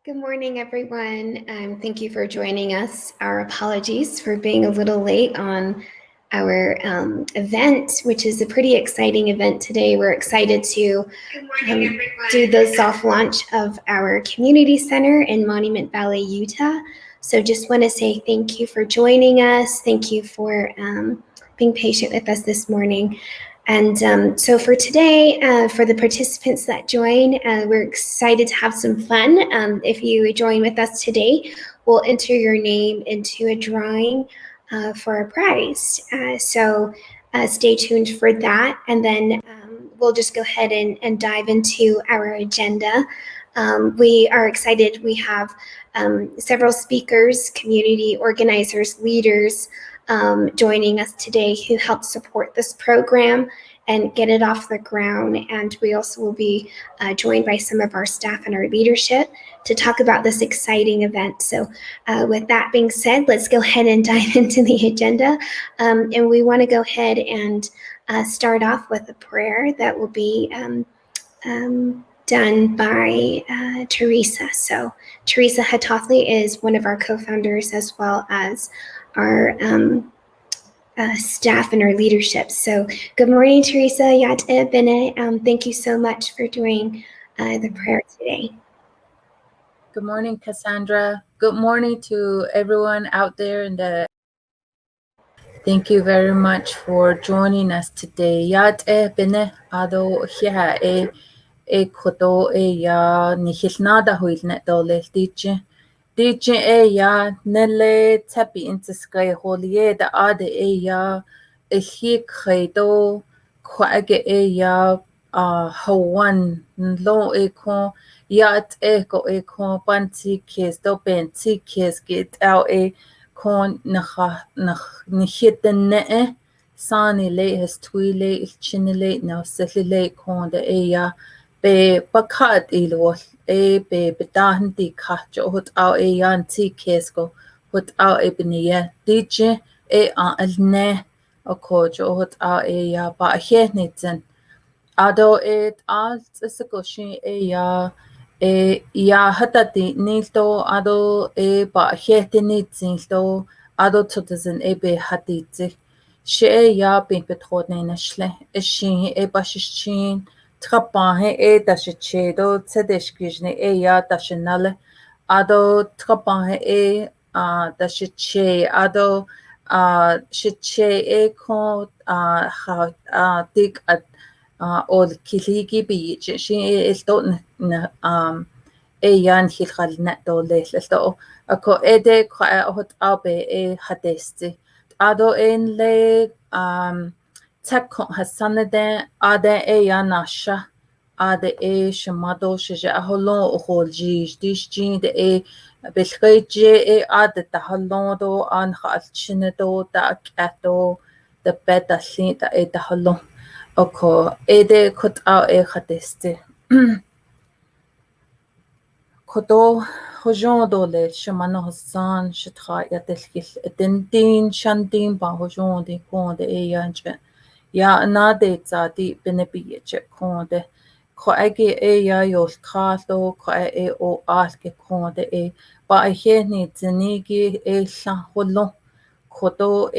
Good morning, everyone. Thank you for joining us. Our apologies for being a little late on our event, which is a pretty exciting event today. We're excited to do the soft launch of our community center in Monument Valley, Utah. So just want to say thank you for joining us. Thank you for being patient with us this morning. And so for today, for the participants that join, we're excited to have some fun. If you join with us today, we'll enter your name into a drawing for a prize. So stay tuned for that. And then we'll just go ahead and dive into our agenda. We are excited. We have several speakers, community organizers, leaders, joining us today who helped support this program and get it off the ground. And we also will be joined by some of our staff and our leadership to talk about this exciting event. So with that being said, let's go ahead and dive into the agenda. And we want to go ahead and start off with a prayer that will be done by Teresa. So Teresa Ha'ólníiDoo is one of our co-founders as well as our staff and our leadership. So good morning, Teresa. YeeHa'ólníiDoo Diné. Thank you so much for doing the prayer today. Good morning, Cassandra. Good morning to everyone out there in the. Thank you very much for joining us today. YeeHa'ólníiDoo Diné ado e koto ya nihilnada huilne dole DJ ya nele Tsé Bii Ndzisgaii holie da ade ya hik khaido kwage ya hawan lo ko yat ko panti kes do benti kes get out kon nihitne sani le has twile chinile now settle kon de ya be bakat ilo be bedahnti kacho hot au yanti kesko hot au ebniya DJ alne okojo hot au ya ba henitzen ado alt sekoshi ya hatati nilto ado ba hetinitzen to ado totzen be hatitze she ya bin betrodne nashle shi bashishin Trapahe dashichedo tsedeshkijne ya dashinale ado trapahe dashiche ado shiche ko dik ol kiligi beach she esto yan hilkhal nato lesto ako ede hot abe hadesti ado en le Takon Hassanade Ade Yanasha Ade Shamado Shaja Holon Holji Dishjin de Bilgeje Ade Tahalondo An Halchinedo da Kato the Beta Saint da Halon Oko Ede Kut Out Hadeste Kodo Hojondole Shamano Hassan Shatra Yadelkil Din Shandin Ba Hojon de Konde Yanje Ya nade zadi benebiye konde ko ege ya yol kato ko o aske konde ba heni zinigi la holo kodo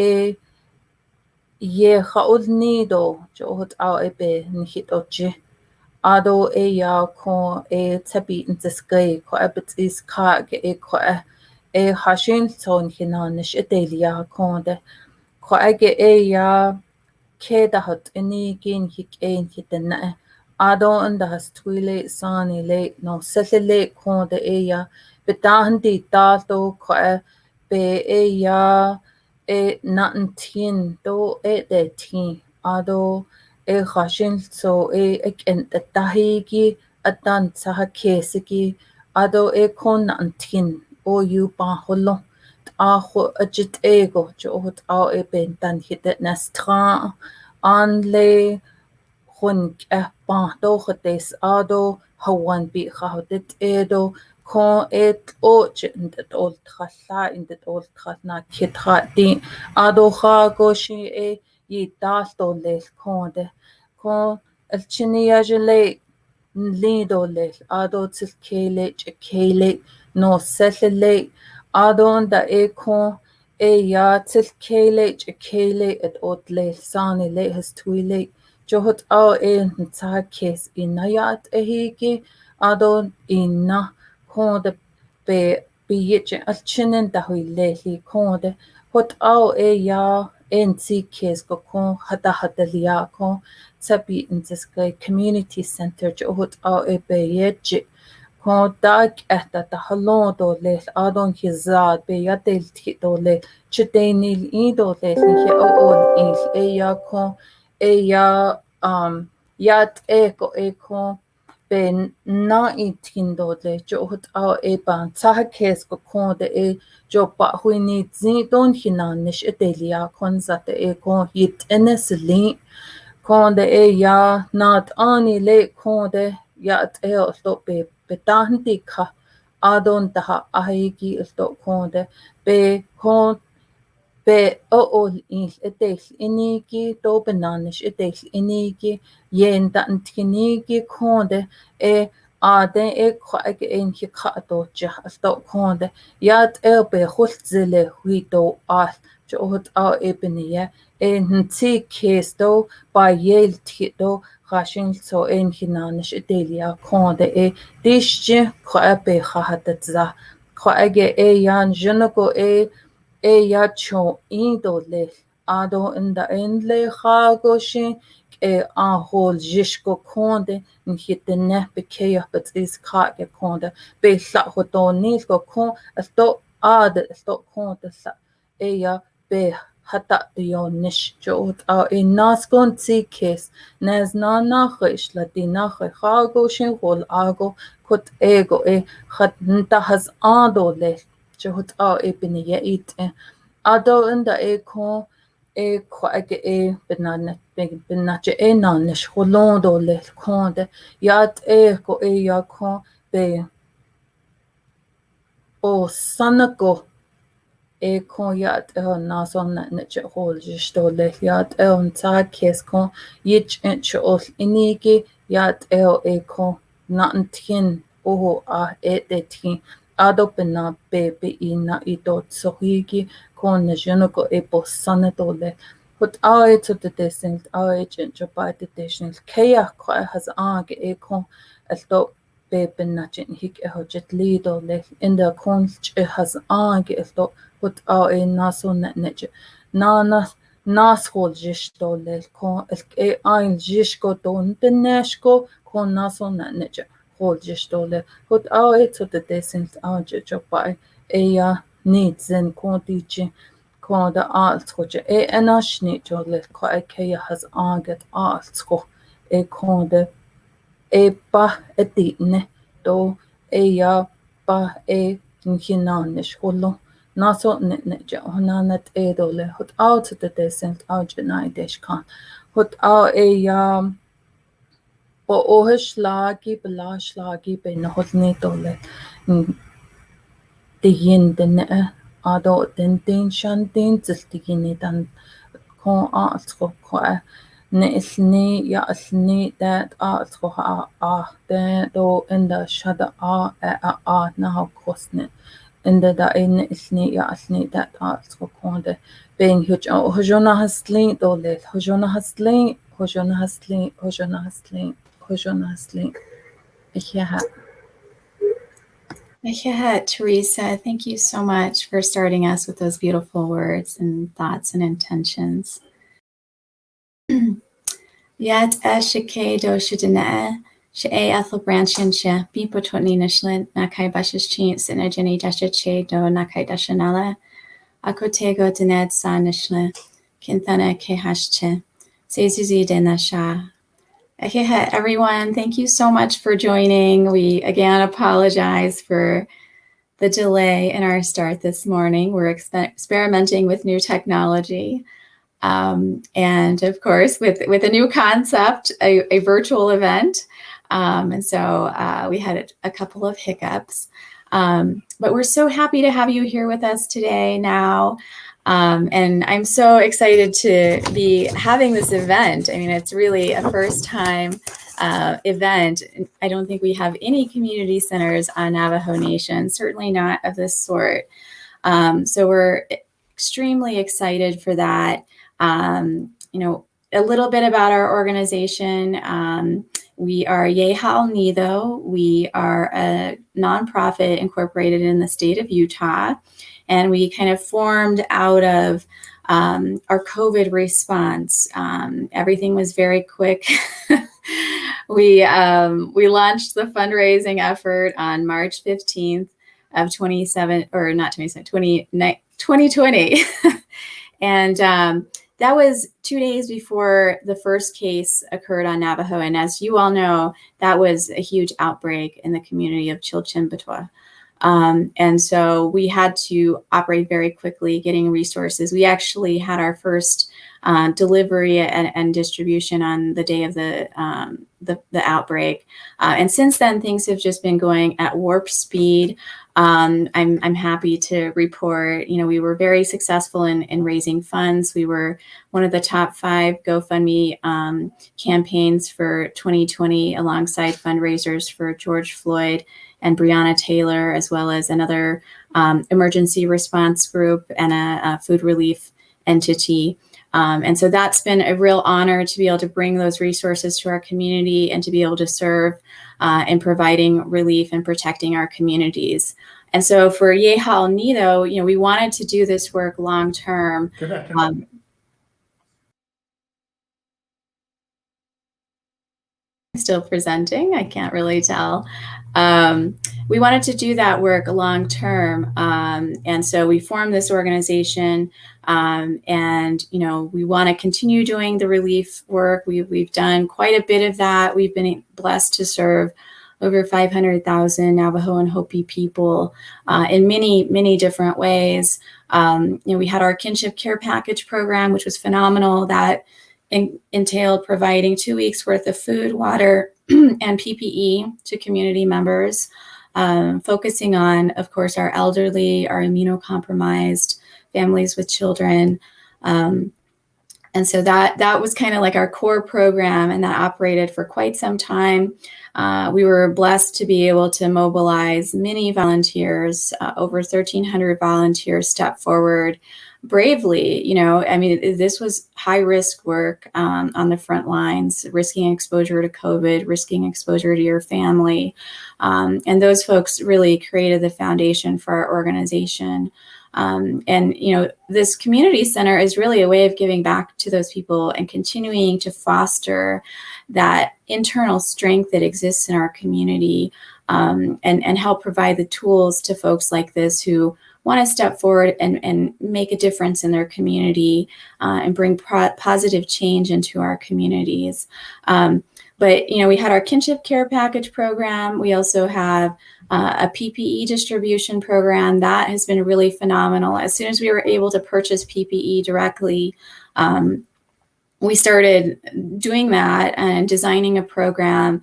YeeHa'ólníiDoo johot au be nihit oje ado ya ko Tsé Bii Ndzisgaii ko betis ka ko hashin ton hinanish edelia konde ko ege ya Keda hot ini gin hik hitena ado anda has twile sani le no settle konde ya bedahndi dato ko be ya natin do de tin ado hashin so ken tahigi adan saha kesigi ado kon natin o yu ba holo Aho ajit ego johot au ben dan hit nastra anle hun ban dogetes ado hawan bi gahodet edo kon oje in det old khalla in det old khalla kitra di ado ha goshi yi dasto le konde kon el chinia jele lido le ado tilkele chekele no selele ado da ekon ya tilkele chekele et otle sane le histuile johot ao nta kes inayat ehiki ado inna konde be biye alchinen da huile li konde hot ao ya NC kes ko kon hata liya kon Tsé Bii Ndzisgaii Community Center johot ao be yeje kon dag etta da halon do le adon hizad be ya del ti do le chdenil I do le he o ya kon ya yat kon ben na itin do le johot ao ban ta kes ko kon de jo pa huini zin don hinanish delia kon zate kon hit enesli konde ya nat ani le konde ya sto be betanti ka adon taha ahigi sto konde be kon be etel inigi do benanish etel inigi yen tantinigi konde ade kwage en hikato ja sto konde yat be hulzele huito al johot a ebenie en kesto by yel tito rashin so en hinanish delia konde dishje kwabe khahatza kwage yan jenoko ya cho indo le ado inda enle khagoshin hol jishko konde nhitene bekeya but is kage konde be la hodonil go kon sto sto konde sa ya be hata dionish jot naskon tsikes nes na nachish la dinach khagoshin hol ago kut ego hat nta has ado le jot ebini it ado inda kon kwage benache nanish holondo le konde yat ko ya kon be o sanako kon yat nason na che hol jisto le yat ta kes kon yich ol inigi yat kon nantin o tin ado pena be ina ito tsohigi kon na jenoko posane le hot to the distinct agent by the distinct kaya kwa has age kon alto be benachin hik hojet lido le in the kon has age alto hot naso net nas hol jisto le kon ein jisko don beneshko kon naso net hol jisto le hot to the distinct agent by needs and quantity kon da altskoje enashni jole ko kaya has aget altsko kon de pa Diné do ya pa hinanish holo naso net ja honanet dole hot out the descent algenai desh kan hot ya po ohislagi belashlagi be no hotne dole de yin den ado den shan den ziltigini dan kon altsko ko ne isni ya isni that altsko de do in the shada na ha kosne in the da in isni ya isni that altsko konde ben huj hojona hasli dole hojona hasli yeah. Teresa, thank you so much for starting us with those beautiful words and thoughts and intentions. Yet shike do shidene she ethel branchin she be potoni nishlin nakai bashish chin synergeny dasha che do nakai dashanala akotego dened sa nishlin kinthana ke hashche sezuzi denasha. Everyone, thank you so much for joining. We again apologize for the delay in our start this morning. We're experimenting with new technology. And of course, with a new concept, a virtual event. And so we had a couple of hiccups. But we're so happy to have you here with us today now. And I'm so excited to be having this event. I mean, it's really a first time event. I don't think we have any community centers on Navajo Nation, certainly not of this sort. So we're extremely excited for that. A little bit about our organization. We are YeeHa'ólníiDoo. We are a nonprofit incorporated in the state of Utah, and we kind of formed out of our COVID response. Everything was very quick. We launched the fundraising effort on March 15th of 2020. And that was 2 days before the first case occurred on Navajo. And as you all know, that was a huge outbreak in the community of Chilchimbitwa. And so we had to operate very quickly, getting resources. We actually had our first delivery and distribution on the day of the outbreak. And since then, things have just been going at warp speed. I'm happy to report, we were very successful in raising funds. We were one of the top 5 GoFundMe campaigns for 2020, alongside fundraisers for George Floyd and Breonna Taylor, as well as another emergency response group and a food relief entity. And so that's been a real honor to be able to bring those resources to our community and to be able to serve in providing relief and protecting our communities. And so for YeeHa'ólníiDoo, we wanted to do this work long term. Good afternoon. Still presenting, I can't really tell. We wanted to do that work long term. And so we formed this organization, and we want to continue doing the relief work. We've done quite a bit of that. We've been blessed to serve over 500,000 Navajo and Hopi people in many, many different ways. We had our kinship care package program, which was phenomenal. That entailed providing 2 weeks worth of food, water, and PPE to community members, focusing on, of course, our elderly, our immunocompromised, families with children. And so that was kind of like our core program, and that operated for quite some time. We were blessed to be able to mobilize many volunteers. Over 1,300 volunteers stepped forward bravely. This was high risk work on the front lines, risking exposure to COVID, risking exposure to your family. And those folks really created the foundation for our organization. This community center is really a way of giving back to those people and continuing to foster that internal strength that exists in our community, and help provide the tools to folks like this who want to step forward and make a difference in their community, and bring positive change into our communities. But we had our kinship care package program. We also have a PPE distribution program that has been really phenomenal. As soon as we were able to purchase PPE directly, we started doing that and designing a program.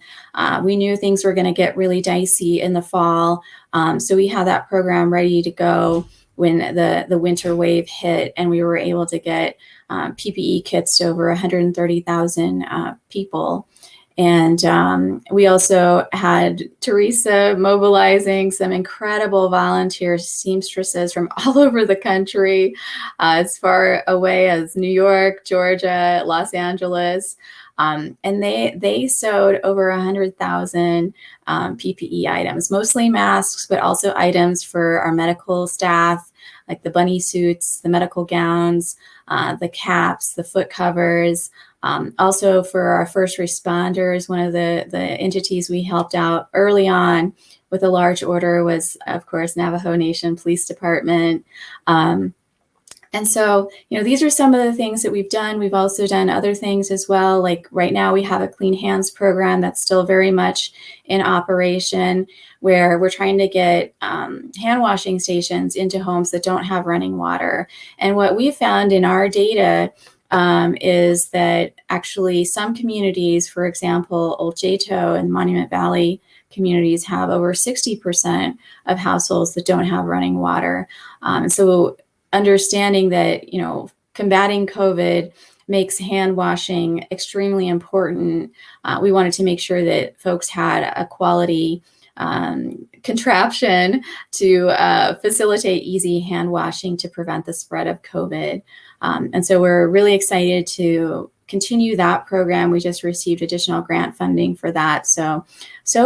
We knew things were going to get really dicey in the fall, so we had that program ready to go when the winter wave hit, and we were able to get PPE kits to over 130,000 people. And we also had Teresa mobilizing some incredible volunteer seamstresses from all over the country, as far away as New York, Georgia, Los Angeles. And they sewed over 100,000 PPE items, mostly masks, but also items for our medical staff, like the bunny suits, the medical gowns, the caps, the foot covers. Also for our first responders, one of the entities we helped out early on with a large order was, of course, Navajo Nation Police Department. And so, these are some of the things that we've done. We've also done other things as well. Like right now we have a Clean Hands program that's still very much in operation, where we're trying to get hand washing stations into homes that don't have running water. And what we found in our data is that actually some communities, for example, Old Jato and Monument Valley communities have over 60% of households that don't have running water. And so understanding that, combating COVID makes hand washing extremely important. We wanted to make sure that folks had a quality contraption to facilitate easy hand washing to prevent the spread of COVID. And so we're really excited to continue that program. We just received additional grant funding for that. So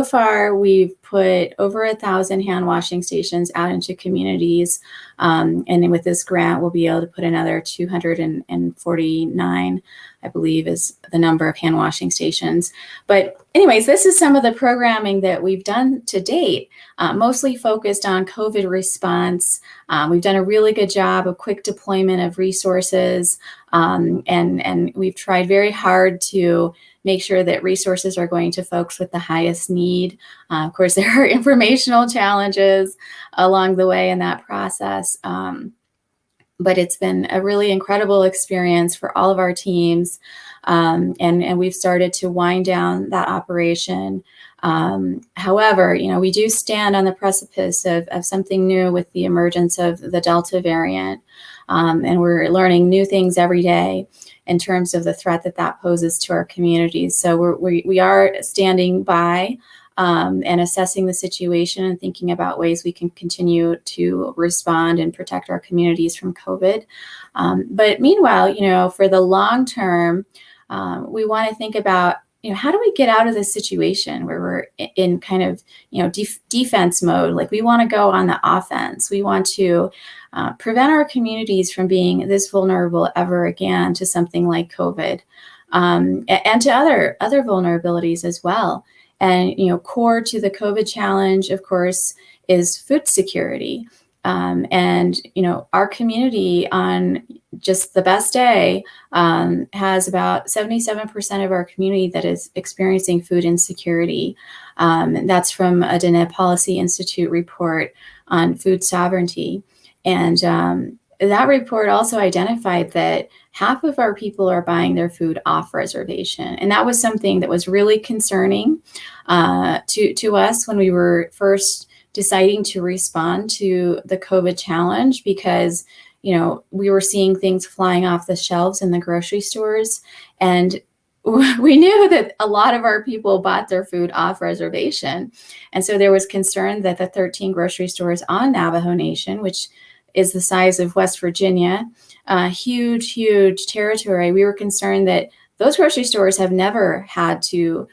far, we've put over 1,000 hand washing stations out into communities. And with this grant, we'll be able to put another 249, I believe, is the number of hand washing stations. But anyways, this is some of the programming that we've done to date, mostly focused on COVID response. We've done a really good job of quick deployment of resources, and we've tried very hard to make sure that resources are going to folks with the highest need. Of course, there are informational challenges along the way in that process. But it's been a really incredible experience for all of our teams. And we've started to wind down that operation. However, we do stand on the precipice of something new with the emergence of the Delta variant. And we're learning new things every day in terms of the threat that poses to our communities. So we are standing by and assessing the situation and thinking about ways we can continue to respond and protect our communities from COVID. But meanwhile, for the long term, we want to think about, how do we get out of this situation where we're in kind of, defense mode? Like, we want to go on the offense. We want to prevent our communities from being this vulnerable ever again to something like COVID, and to other vulnerabilities as well. And, core to the COVID challenge, of course, is food security. And, our community on just the best day has about 77% of our community that is experiencing food insecurity. That's from a Diné Policy Institute report on food sovereignty. And that report also identified that half of our people are buying their food off reservation. And that was something that was really concerning to us when we were first deciding to respond to the COVID challenge, because, we were seeing things flying off the shelves in the grocery stores. And we knew that a lot of our people bought their food off reservation. And so there was concern that the 13 grocery stores on Navajo Nation, which is the size of West Virginia, huge territory, we were concerned that those grocery stores have never had to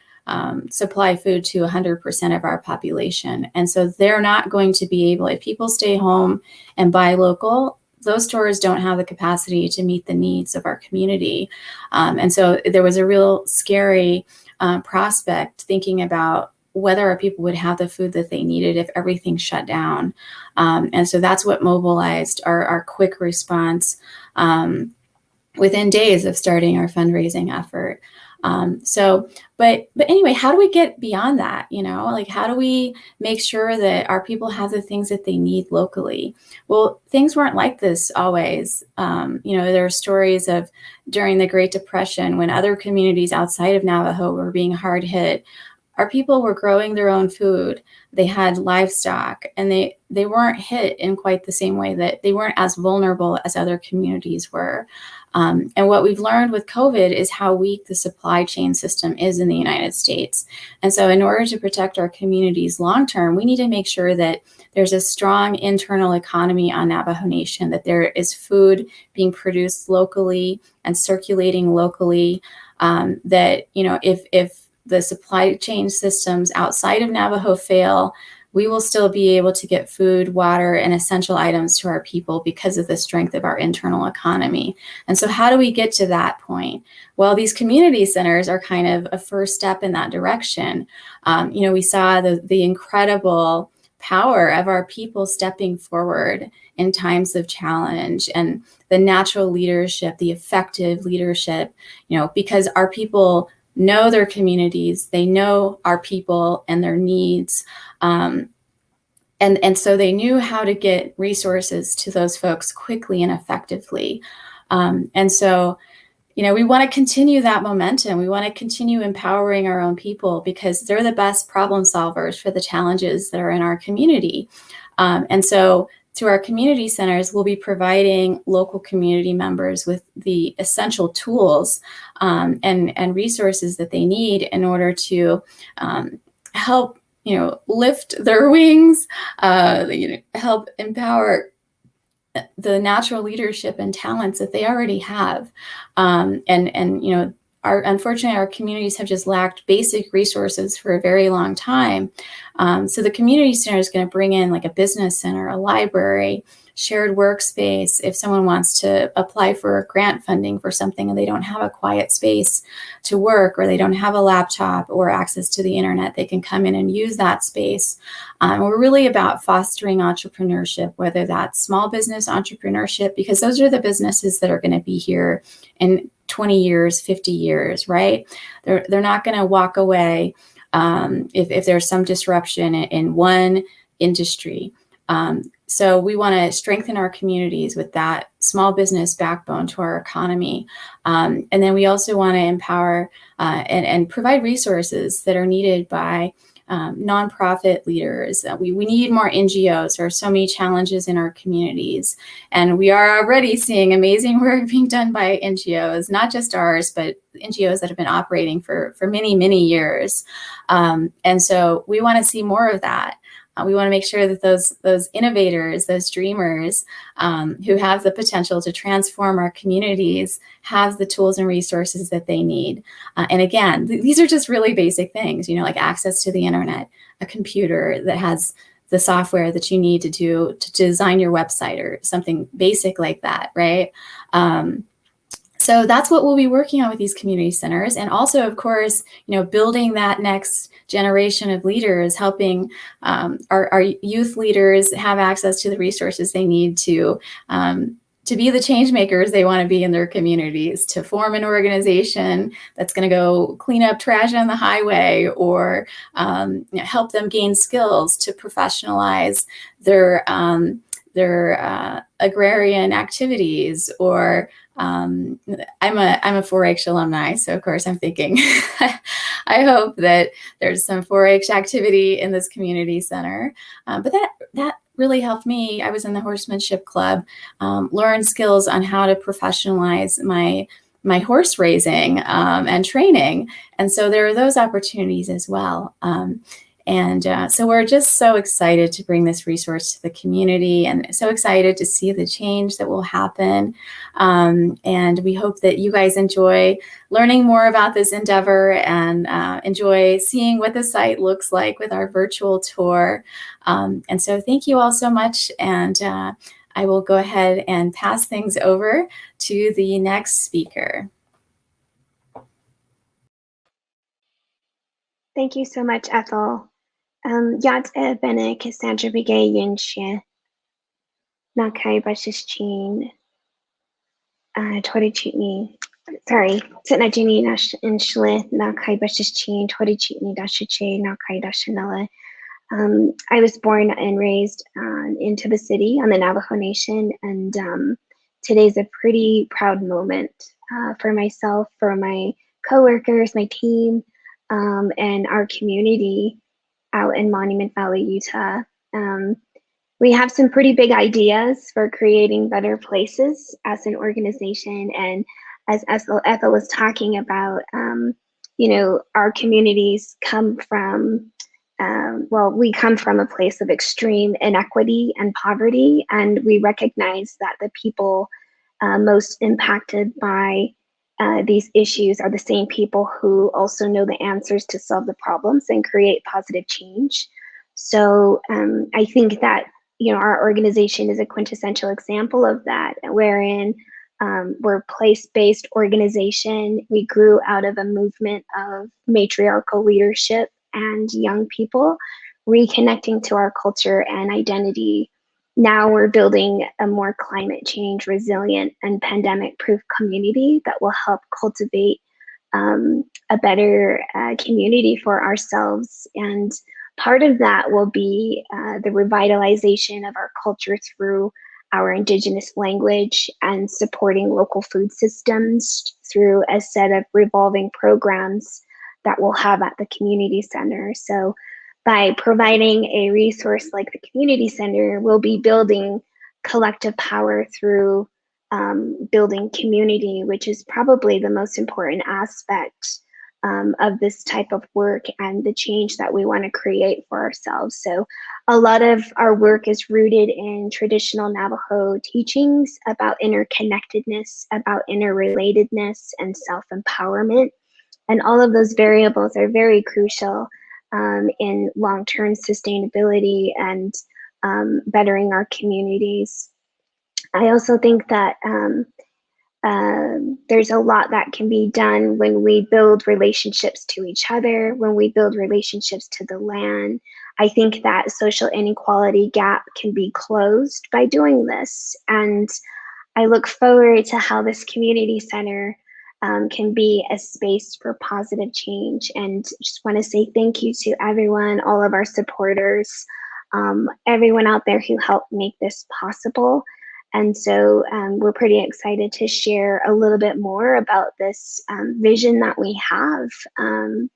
supply food to 100% of our population. And so they're not going to be able, if people stay home and buy local, those stores don't have the capacity to meet the needs of our community. And so there was a real scary prospect thinking about whether our people would have the food that they needed if everything shut down. And so that's what mobilized our quick response within days of starting our fundraising effort. But anyway, how do we get beyond that? How do we make sure that our people have the things that they need locally? Well, things weren't like this always. There are stories of during the Great Depression when other communities outside of Navajo were being hard hit. Our people were growing their own food. They had livestock, and they weren't hit in quite the same way, that they weren't as vulnerable as other communities were. And what we've learned with COVID is how weak the supply chain system is in the United States. And so in order to protect our communities long term, we need to make sure that there's a strong internal economy on Navajo Nation, that there is food being produced locally and circulating locally, that, if the supply chain systems outside of Navajo fail, we will still be able to get food, water, and essential items to our people because of the strength of our internal economy. And so how do we get to that point? Well, these community centers are kind of a first step in that direction. We saw the incredible power of our people stepping forward in times of challenge, and the natural leadership, the effective leadership, because our people know their communities, they know our people and their needs. And so they knew how to get resources to those folks quickly and effectively. And so, we want to continue that momentum. We want to continue empowering our own people because they're the best problem solvers for the challenges that are in our community. And so through our community centers, we'll be providing local community members with the essential tools and resources that they need in order to help, lift their wings, help empower the natural leadership and talents that they already have. Unfortunately, our communities have just lacked basic resources for a very long time. So the community center is going to bring in like a business center, a library, shared workspace. If someone wants to apply for grant funding for something and they don't have a quiet space to work, or they don't have a laptop or access to the internet, they can come in and use that space. We're really about fostering entrepreneurship, whether that's small business entrepreneurship, because those are the businesses that are going to be here in 20 years, 50 years, right? They're not going to walk away if there's some disruption in one industry. So we want to strengthen our communities with that small business backbone to our economy. And then we also want to empower and provide resources that are needed by nonprofit leaders. We need more NGOs. There are so many challenges in our communities. And we are already seeing amazing work being done by NGOs, not just ours, but NGOs that have been operating for many, many years. And so we want to see more of that. We want to make sure that those innovators, those dreamers who have the potential to transform our communities have the tools and resources that they need. And again, these are just really basic things, like access to the internet, a computer that has the software that you need to design your website or something basic like that, right? So that's what we'll be working on with these community centers. And also, of course, building that next generation of leaders, helping our youth leaders have access to the resources they need to be the change makers they want to be in their communities, to form an organization that's going to go clean up trash on the highway, or help them gain skills to professionalize their agrarian activities, or I'm a 4-H alumni, so of course I'm thinking I hope that there's some 4-H activity in this community center. But that really helped me. I was in the horsemanship club, learn skills on how to professionalize my horse raising and training, and so there are those opportunities as well. So we're just so excited to bring this resource to the community, and so excited to see the change that will happen. And we hope that you guys enjoy learning more about this endeavor and enjoy seeing what the site looks like with our virtual tour. And so thank you all so much. And I will go ahead and pass things over to the next speaker. Thank you so much, Ethel. Yat bene Cassandra Bigay Yinshia. Nakai Bashishchin. Torichini. Sorry. Sitnajini Nash in Shlith. Nakai Bashishchin. Torichini Dashiche. Nakai Dashanella. I was born and raised in Ppe City on the Navajo Nation, and today's a pretty proud moment for myself, for my coworkers, my team, and our community out in Monument Valley, Utah. We have some pretty big ideas for creating better places as an organization, and as Ethel was talking about, our communities come from we come from a place of extreme inequity and poverty, and we recognize that the people most impacted by these issues are the same people who also know the answers to solve the problems and create positive change. So I think that our organization is a quintessential example of that, wherein we're a place-based organization. We grew out of a movement of matriarchal leadership and young people reconnecting to our culture and identity. Now we're building a more climate change resilient and pandemic proof community that will help cultivate a better community for ourselves. And part of that will be the revitalization of our culture through our Indigenous language and supporting local food systems through a set of revolving programs that we'll have at the community center. So by providing a resource like the community center, we'll be building collective power through building community, which is probably the most important aspect of this type of work and the change that we want to create for ourselves. So a lot of our work is rooted in traditional Navajo teachings about interconnectedness, about interrelatedness and self-empowerment. And all of those variables are very crucial in long-term sustainability and bettering our communities. I also think that there's a lot that can be done when we build relationships to each other, when we build relationships to the land. I think that social inequality gap can be closed by doing this. And I look forward to how this community center can be a space for positive change. And just want to say thank you to everyone, all of our supporters, everyone out there who helped make this possible. And so we're pretty excited to share a little bit more about this vision that we have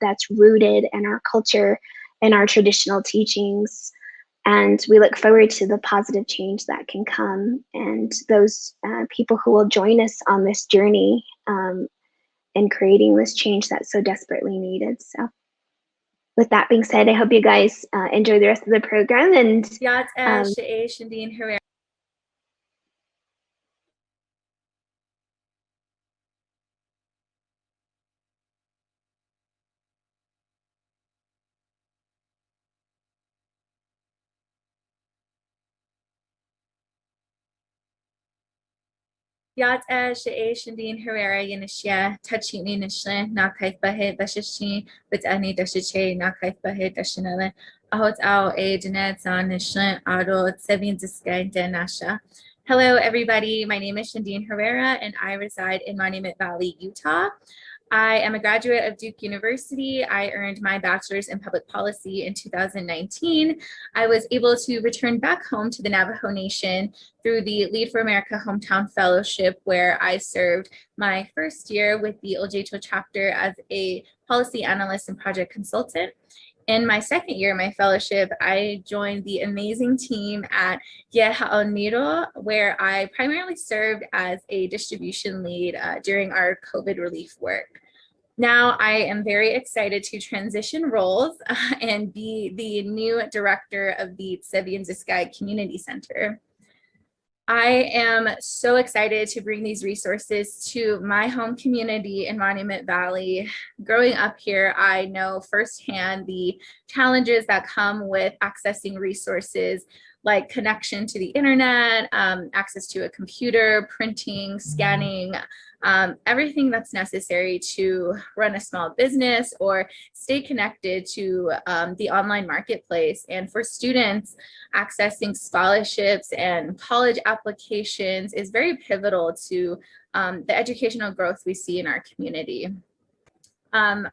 that's rooted in our culture and our traditional teachings. And we look forward to the positive change that can come and those people who will join us on this journey in creating this change that's so desperately needed. So with that being said, I hope you guys enjoy the rest of the program. And Yat Shea Shandin Herrera Yanishia, Tachini Nishlan, Nakaif Bahe Dashashi, with Ani Dashache, Nakaif Bahe Dashanele, Ahot Ao A Diné Zan Nishlan, Ado, Tsé Bii Ndzisgaii Nasha. Hello, everybody. My name is Shandin Herrera, and I reside in Monument Valley, Utah. I am a graduate of Duke University. I earned my bachelor's in public policy in 2019. I was able to return back home to the Navajo Nation through the Lead for America Hometown Fellowship, where I served my first year with the Untitled Chapter as a policy analyst and project consultant. In my second year of my fellowship, I joined the amazing team at YeeHa'ólníiDoo, where I primarily served as a distribution lead during our COVID relief work. Now I am very excited to transition roles and be the new director of the Tsé Bii Ndzisgaii Community Center. I am so excited to bring these resources to my home community in Monument Valley. Growing up here, I know firsthand the challenges that come with accessing resources like connection to the internet, access to a computer, printing, scanning, everything that's necessary to run a small business or stay connected to the online marketplace. And for students, accessing scholarships and college applications is very pivotal to the educational growth we see in our community.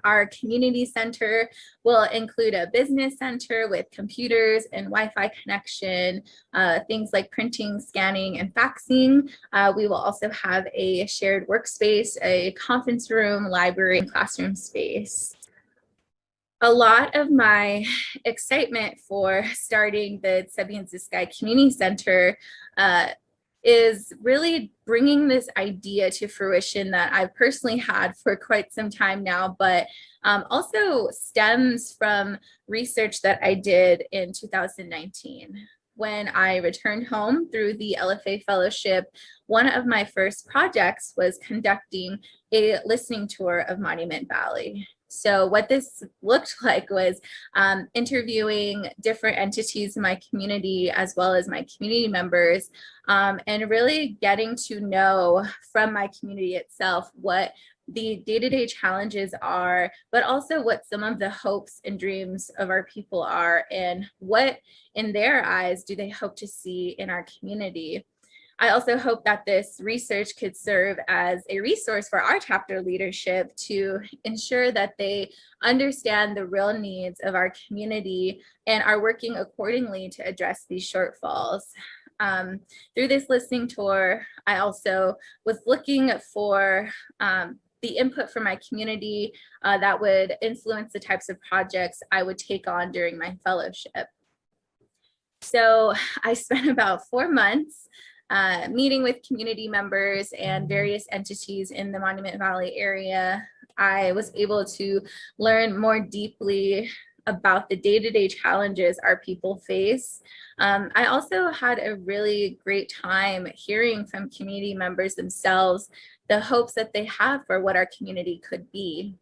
Our community center will include a business center with computers and Wi-Fi connection, things like printing, scanning, and faxing. We will also have a shared workspace, a conference room, library, and classroom space. A lot of my excitement for starting the Tsé Bii Ndzisgaii Community Center is really bringing this idea to fruition that I've personally had for quite some time now, but also stems from research that I did in 2019. When I returned home through the LFA Fellowship, one of my first projects was conducting a listening tour of Monument Valley. So what this looked like was interviewing different entities in my community as well as my community members, and really getting to know from my community itself what the day-to-day challenges are, but also what some of the hopes and dreams of our people are and what in their eyes do they hope to see in our community. I also hope that this research could serve as a resource for our chapter leadership to ensure that they understand the real needs of our community and are working accordingly to address these shortfalls. Through this listening tour, I also was looking for the input from my community that would influence the types of projects I would take on during my fellowship. So I spent about 4 months meeting with community members and various entities in the Monument Valley area. I was able to learn more deeply about the day-to-day challenges our people face. I also had a really great time hearing from community members themselves the hopes that they have for what our community could be.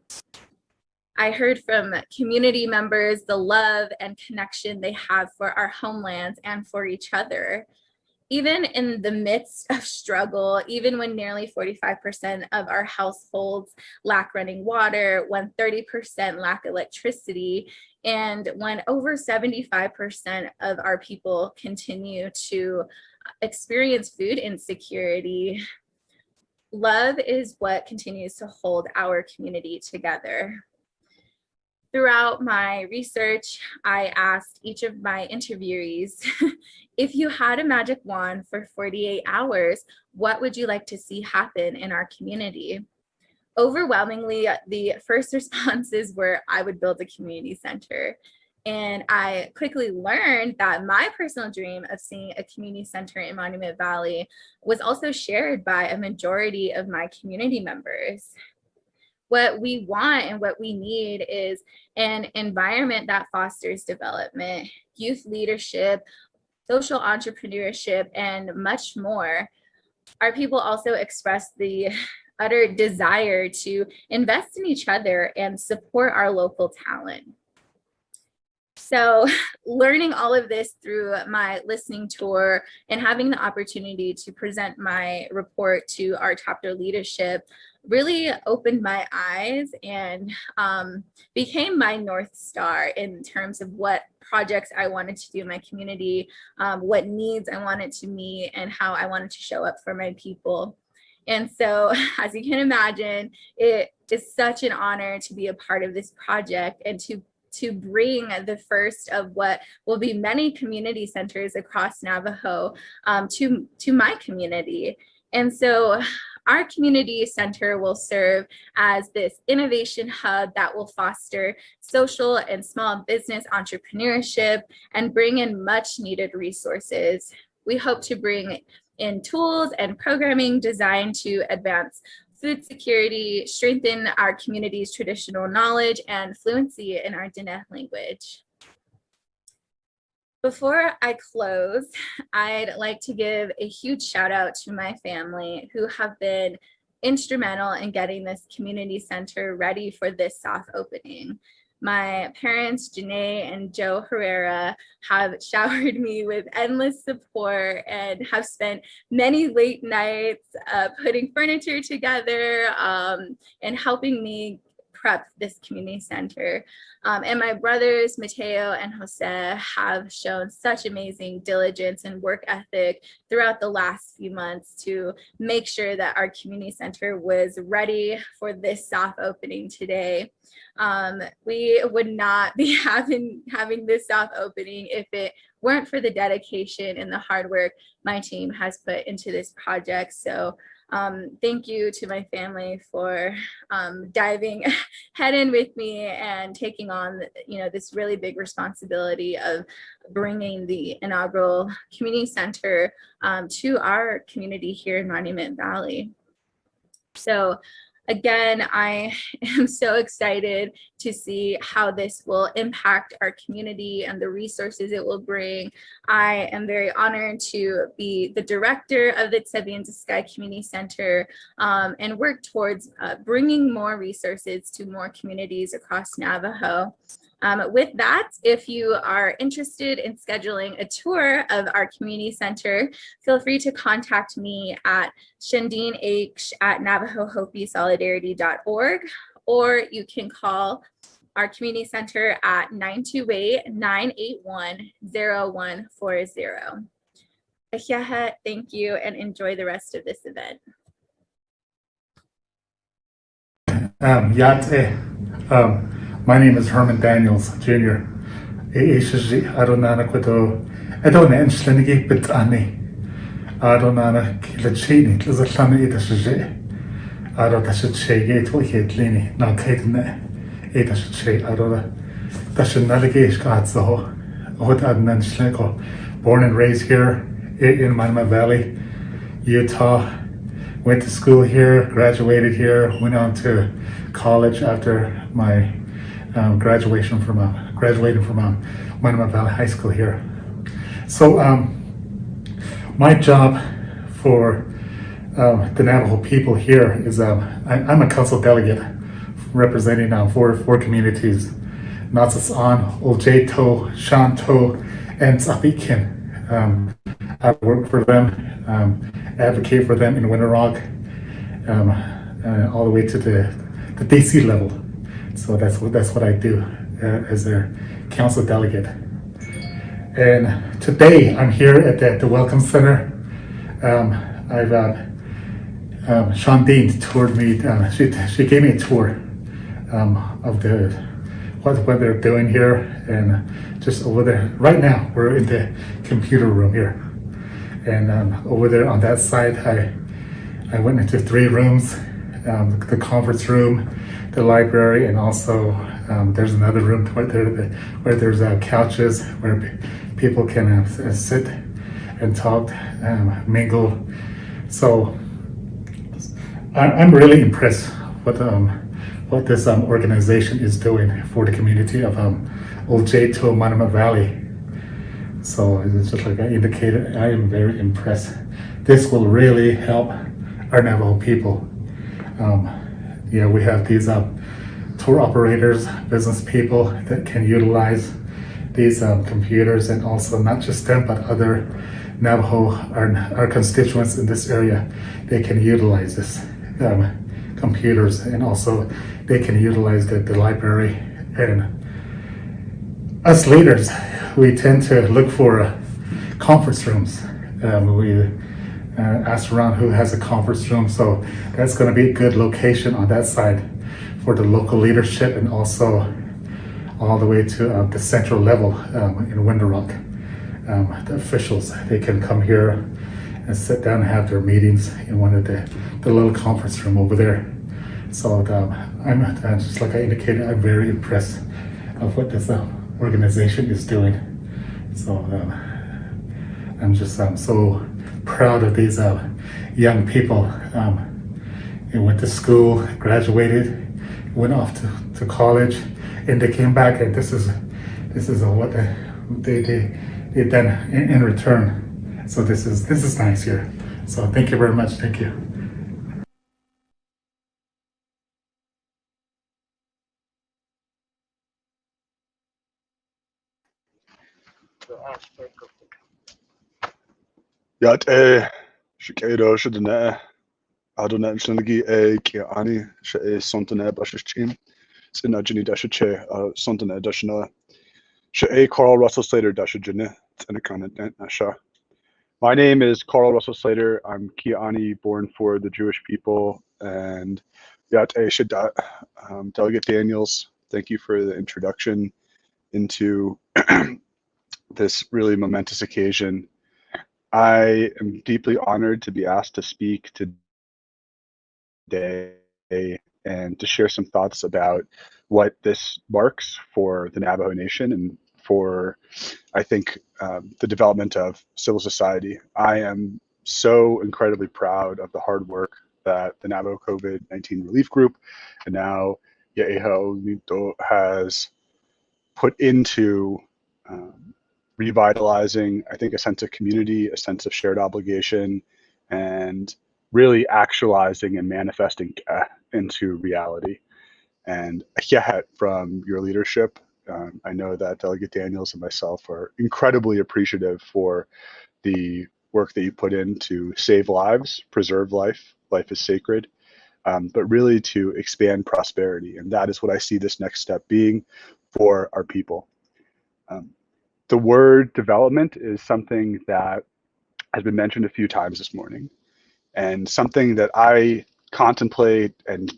I heard from community members the love and connection they have for our homelands and for each other. Even in the midst of struggle, even when nearly 45% of our households lack running water, when 30% lack electricity, and when over 75% of our people continue to experience food insecurity, love is what continues to hold our community together. Throughout my research, I asked each of my interviewees, if you had a magic wand for 48 hours, what would you like to see happen in our community? Overwhelmingly, the first responses were, I would build a community center. And I quickly learned that my personal dream of seeing a community center in Monument Valley was also shared by a majority of my community members. What we want and what we need is an environment that fosters development, youth leadership, social entrepreneurship, and much more. Our people also expressed the utter desire to invest in each other and support our local talent. So learning all of this through my listening tour and having the opportunity to present my report to our chapter leadership really opened my eyes and became my North Star in terms of what projects I wanted to do in my community, what needs I wanted to meet, and how I wanted to show up for my people. And so, as you can imagine, it is such an honor to be a part of this project and to bring the first of what will be many community centers across Navajo to my community. And so our community center will serve as this innovation hub that will foster social and small business entrepreneurship and bring in much needed resources. We hope to bring in tools and programming designed to advance food security, strengthen our community's traditional knowledge, and fluency in our Diné language. Before I close, I'd like to give a huge shout out to my family who have been instrumental in getting this community center ready for this soft opening. My parents, Diné and Joe Herrera, have showered me with endless support and have spent many late nights putting furniture together and helping me prep this community center. And my brothers, Mateo and Jose, have shown such amazing diligence and work ethic throughout the last few months to make sure that our community center was ready for this soft opening today. We would not be having this soft opening if it weren't for the dedication and the hard work my team has put into this project. So thank you to my family for diving head in with me and taking on, this really big responsibility of bringing the inaugural community center to our community here in Monument Valley. So again, I am so excited to see how this will impact our community and the resources it will bring. I am very honored to be the director of the Tsé Bii Ndzisgaii Community Center and work towards bringing more resources to more communities across Navajo. With that, if you are interested in scheduling a tour of our community center, feel free to contact me at shandeanh@navajohopesolidarity.org, or you can call our community center at 928-981-0140. YeeHa'ólníiDoo, thank you, and enjoy the rest of this event. My name is Herman Daniels, Jr. YeeHa'ólníiDoo. I don't know Ppe Distribution. Adonana Kilachini, Lizalana Edashe, Adodashe, to Hitlini, now Kaitne, Edashe, Adoda, Dashan Navigate Skatso, Hot Adnan Schleko, born and raised here in Manama Valley, Utah. Went to school here, graduated here, went on to college after my graduating from Manama Valley High School here. So my job for the Navajo people here is I'm a council delegate representing 4 communities: Natsasan, Oljayto, Shanto, and Tsé Bii Ndzisgaii. I work for them, advocate for them in Winter Rock, all the way to the DC level. So that's what I do as their council delegate. And today I'm here at the Welcome Center. I've Shondine toured me. She gave me a tour of what they're doing here, and just over there. Right now we're in the computer room here, and over there on that side, I went into 3 rooms: the conference room, the library, and also there's another room where there's couches where people can sit and talk, mingle. So I'm really impressed with what this organization is doing for the community of Oljayto Manama Valley. So it's just like I indicated, I am very impressed. This will really help our Navajo people. We have these tour operators, business people that can utilize these computers, and also not just them, but other Navajo, our constituents in this area, they can utilize this computers, and also they can utilize the library. And us leaders, we tend to look for conference rooms. We ask around who has a conference room, so that's going to be a good location on that side for the local leadership, and also all the way to the central level in Winter Rock. The officials, they can come here and sit down and have their meetings in one of the little conference room over there. So I'm just like I indicated, I'm very impressed of what this organization is doing. So I'm just so proud of these young people. They went to school, graduated, went off to college, and they came back, and this is what they've done in return. So this is nice here. So thank you very much. Thank you. Ppe Distribution Diné, YeeHa'ólníiDoo Sontane Bashishim, Sinajini Dashache, Sontane Dashana, Carl Russell Slater Dashajine, and Nasha. My name is Carl Russell Slater. I'm Kiani, born for the Jewish people, and Delegate Daniels, thank you for the introduction into this really momentous occasion. I am deeply honored to be asked to speak today and to share some thoughts about what this marks for the Navajo Nation and for, I think, the development of civil society. I am so incredibly proud of the hard work that the Navajo COVID-19 Relief Group and now YeeHa'ólníiDoo has put into revitalizing, I think, a sense of community, a sense of shared obligation, and really actualizing and manifesting into reality. And from your leadership, I know that Delegate Daniels and myself are incredibly appreciative for the work that you put in to save lives, preserve life. Life is sacred, but really to expand prosperity. And that is what I see this next step being for our people. The word development is something that has been mentioned a few times this morning, and something that I contemplate and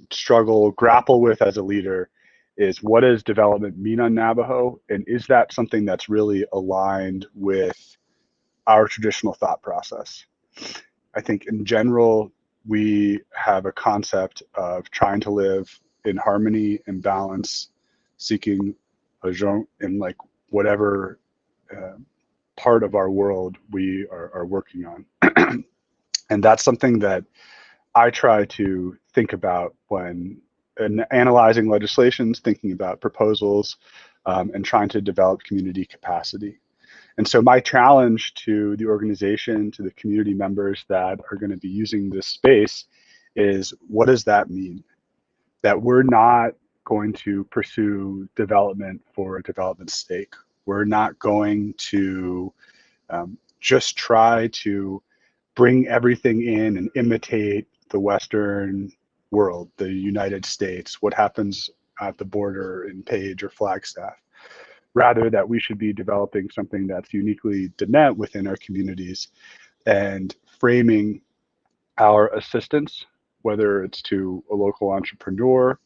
grapple with as a leader is, what does development mean on Navajo? And is that something that's really aligned with our traditional thought process? I think in general, we have a concept of trying to live in harmony and balance, seeking a genre in like whatever part of our world we are working on. And that's something that I try to think about when analyzing legislations, thinking about proposals, and trying to develop community capacity. And so my challenge to the organization, to the community members that are going to be using this space is, what does that mean? That we're not going to pursue development for development's sake. We're not going to just try to bring everything in and imitate the Western world, the United States, what happens at the border in Page or Flagstaff. Rather, that we should be developing something that's uniquely Diné within our communities and framing our assistance, whether it's to a local entrepreneur,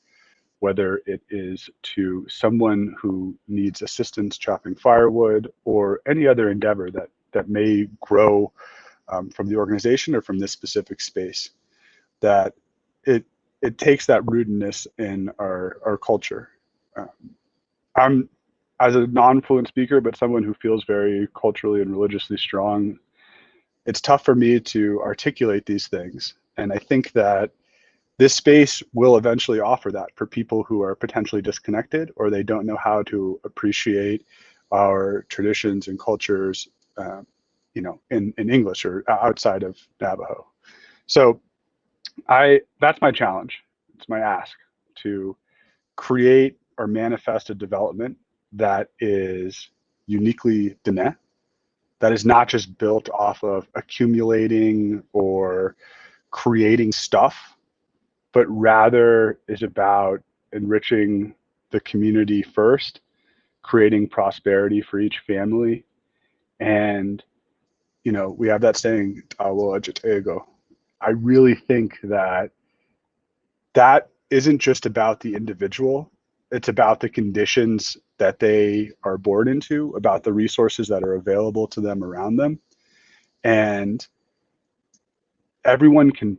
whether it is to someone who needs assistance chopping firewood, or any other endeavor that may grow from the organization or from this specific space, that it takes that rootedness in our culture. I'm, as a non-fluent speaker, but someone who feels very culturally and religiously strong, it's tough for me to articulate these things. And I think that this space will eventually offer that for people who are potentially disconnected, or they don't know how to appreciate our traditions and cultures, in English or outside of Navajo. So that's my challenge. It's my ask to create or manifest a development that is uniquely Diné, that is not just built off of accumulating or creating stuff, but rather is about enriching the community first, creating prosperity for each family. And, we have that saying, YeeHa'ólníiDoo. I really think that isn't just about the individual. It's about the conditions that they are born into, about the resources that are available to them around them. And everyone can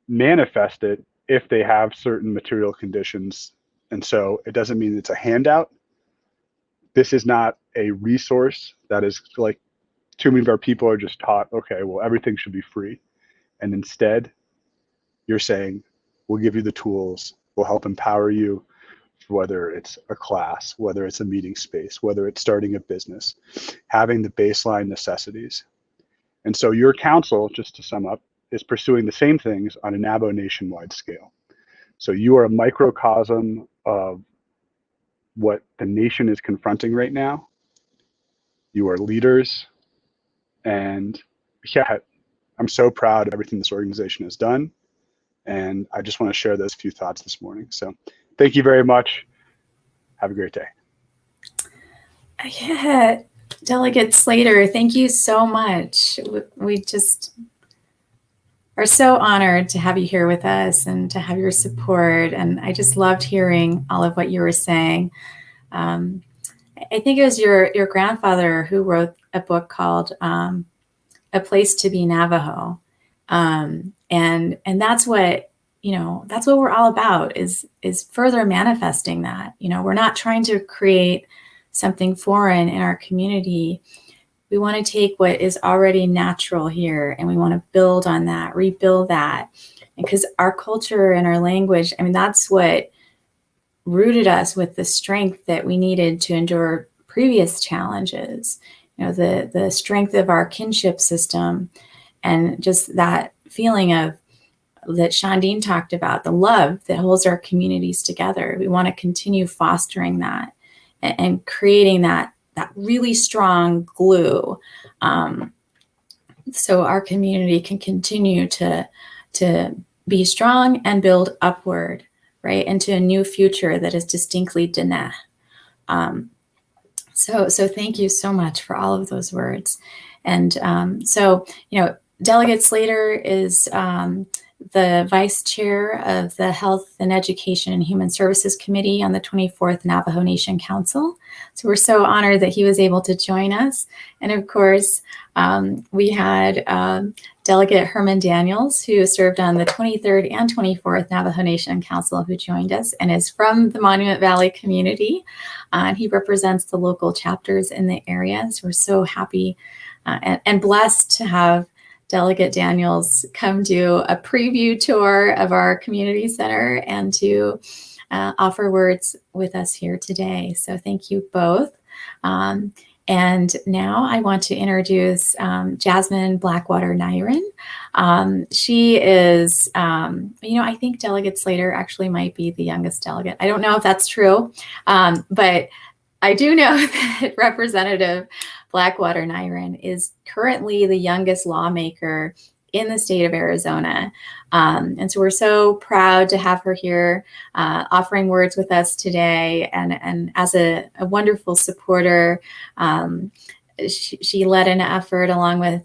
manifest it if they have certain material conditions. And so it doesn't mean it's a handout. This is not a resource that is like, too many of our people are just taught, okay, well, everything should be free. And instead, you're saying, we'll give you the tools, we'll help empower you, whether it's a class, whether it's a meeting space, whether it's starting a business, having the baseline necessities. And so your council, just to sum up, is pursuing the same things on a Navajo nationwide scale. So you are a microcosm of what the nation is confronting right now. You are leaders. And yeah, I'm so proud of everything this organization has done. And I just want to share those few thoughts this morning. So thank you very much. Have a great day. Yeah, Delegate Slater, thank you so much. We just are so honored to have you here with us and to have your support. And I just loved hearing all of what you were saying. I think it was your grandfather who wrote a book called A Place to Be Navajo. And that's what, that's what we're all about is further manifesting that. We're not trying to create something foreign in our community. We want to take what is already natural here and we want to build on that, rebuild that. Because our culture and our language, that's what rooted us with the strength that we needed to endure previous challenges. The strength of our kinship system and just that feeling of that Shandine talked about, the love that holds our communities together. We want to continue fostering that and creating that really strong glue, so our community can continue to be strong and build upward, right, into a new future that is distinctly Diné. So thank you so much for all of those words. And Delegate Slater is the vice chair of the Health and Education and Human Services Committee on the 24th Navajo Nation Council. So we're so honored that he was able to join us. And of course, we had Delegate Herman Daniels, who served on the 23rd and 24th Navajo Nation Council, who joined us and is from the Monument Valley community. And he represents the local chapters in the area. So we're so happy and blessed to have Delegate Daniels come do a preview tour of our community center and to offer words with us here today. So thank you both. And now I want to introduce Jasmine Blackwater Nyren. She is, I think Delegate Slater actually might be the youngest delegate. I don't know if that's true, but I do know that Representative Blackwater Nyren is currently the youngest lawmaker in the state of Arizona. And so we're so proud to have her here offering words with us today. And as a wonderful supporter, she led an effort along with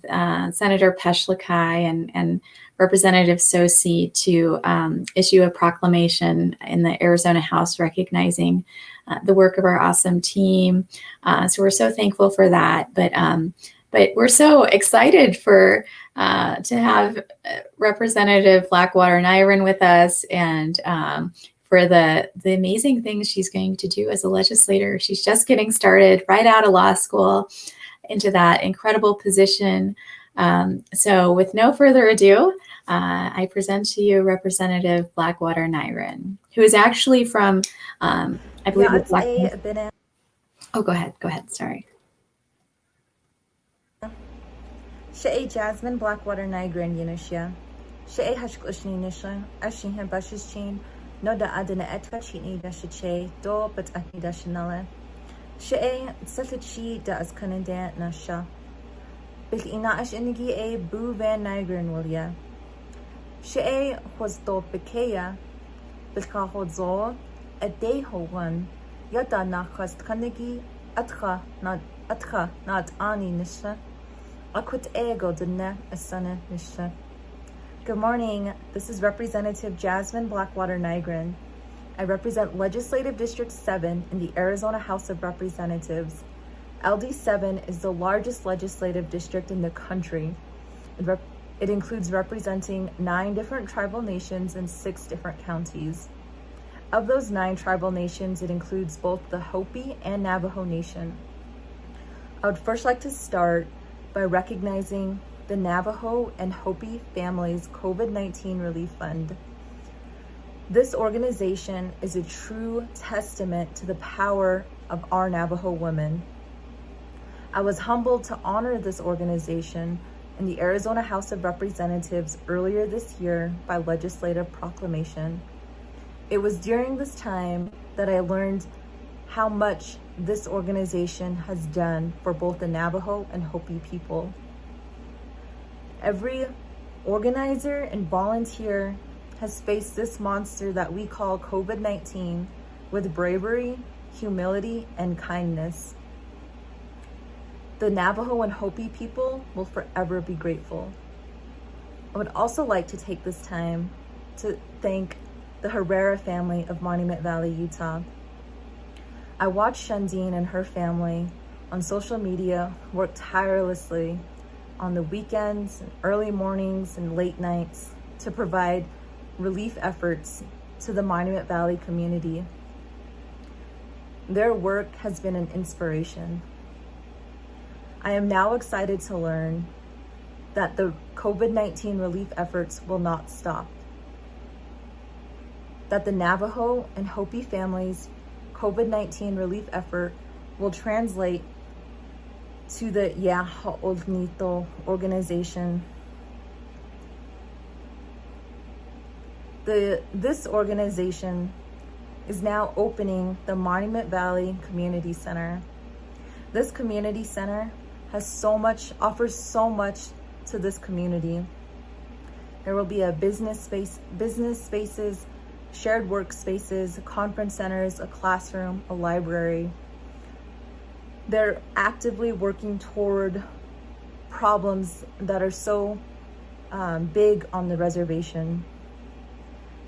Senator Peshlikai and Representative Sosi to issue a proclamation in the Arizona House recognizing the work of our awesome team. So we're so thankful for that. But we're so excited to have Representative Blackwater Nyren with us and for the amazing things she's going to do as a legislator. She's just getting started right out of law school into that incredible position. So with no further ado, I present to you Representative Blackwater Nyren, who is actually from, I believe, Oh, go ahead, sorry. Tsé Jasmine Blackwater Nyren Yenusia. Tsé YeeHa'ólníiDoo Ashinha Bashishchin no da Diné Ppe Distribution but Untitled Tsé Bii da as Kananda Nasha. Ppe Distribution Van Nyren Willia. Tsé was do Bekeya Bilkahodzo a day ho one Yada Nakhast Kanigi Atcha not Ani Nisha. Akut ego Diné Asana Nisha. Good morning. This is Representative Jasmine Blackwater Nyren. I represent Legislative District 7 in the Arizona House of Representatives. LD7 is the largest legislative district in the country. It includes representing 9 different tribal nations in 6 different counties. Of those 9 tribal nations, it includes both the Hopi and Navajo Nation. I would first like to start by recognizing the Navajo and Hopi Families COVID-19 Relief Fund. This organization is a true testament to the power of our Navajo women. I was humbled to honor this organization in the Arizona House of Representatives earlier this year by legislative proclamation. It was during this time that I learned how much this organization has done for both the Navajo and Hopi people. Every organizer and volunteer has faced this monster that we call COVID-19 with bravery, humility, and kindness. The Navajo and Hopi people will forever be grateful. I would also like to take this time to thank the Herrera family of Monument Valley, Utah. I watched Shandine and her family on social media work tirelessly on the weekends, and early mornings, and late nights to provide relief efforts to the Monument Valley community. Their work has been an inspiration. I am now excited to learn that the COVID-19 relief efforts will not stop. That the Navajo and Hopi families' COVID-19 relief effort will translate to the YeeHa'ólníiDoo organization. This organization is now opening the Monument Valley Community Center. This community center offers so much to this community. There will be a business spaces, shared workspaces, conference centers, a classroom, a library. They're actively working toward problems that are so big on the reservation.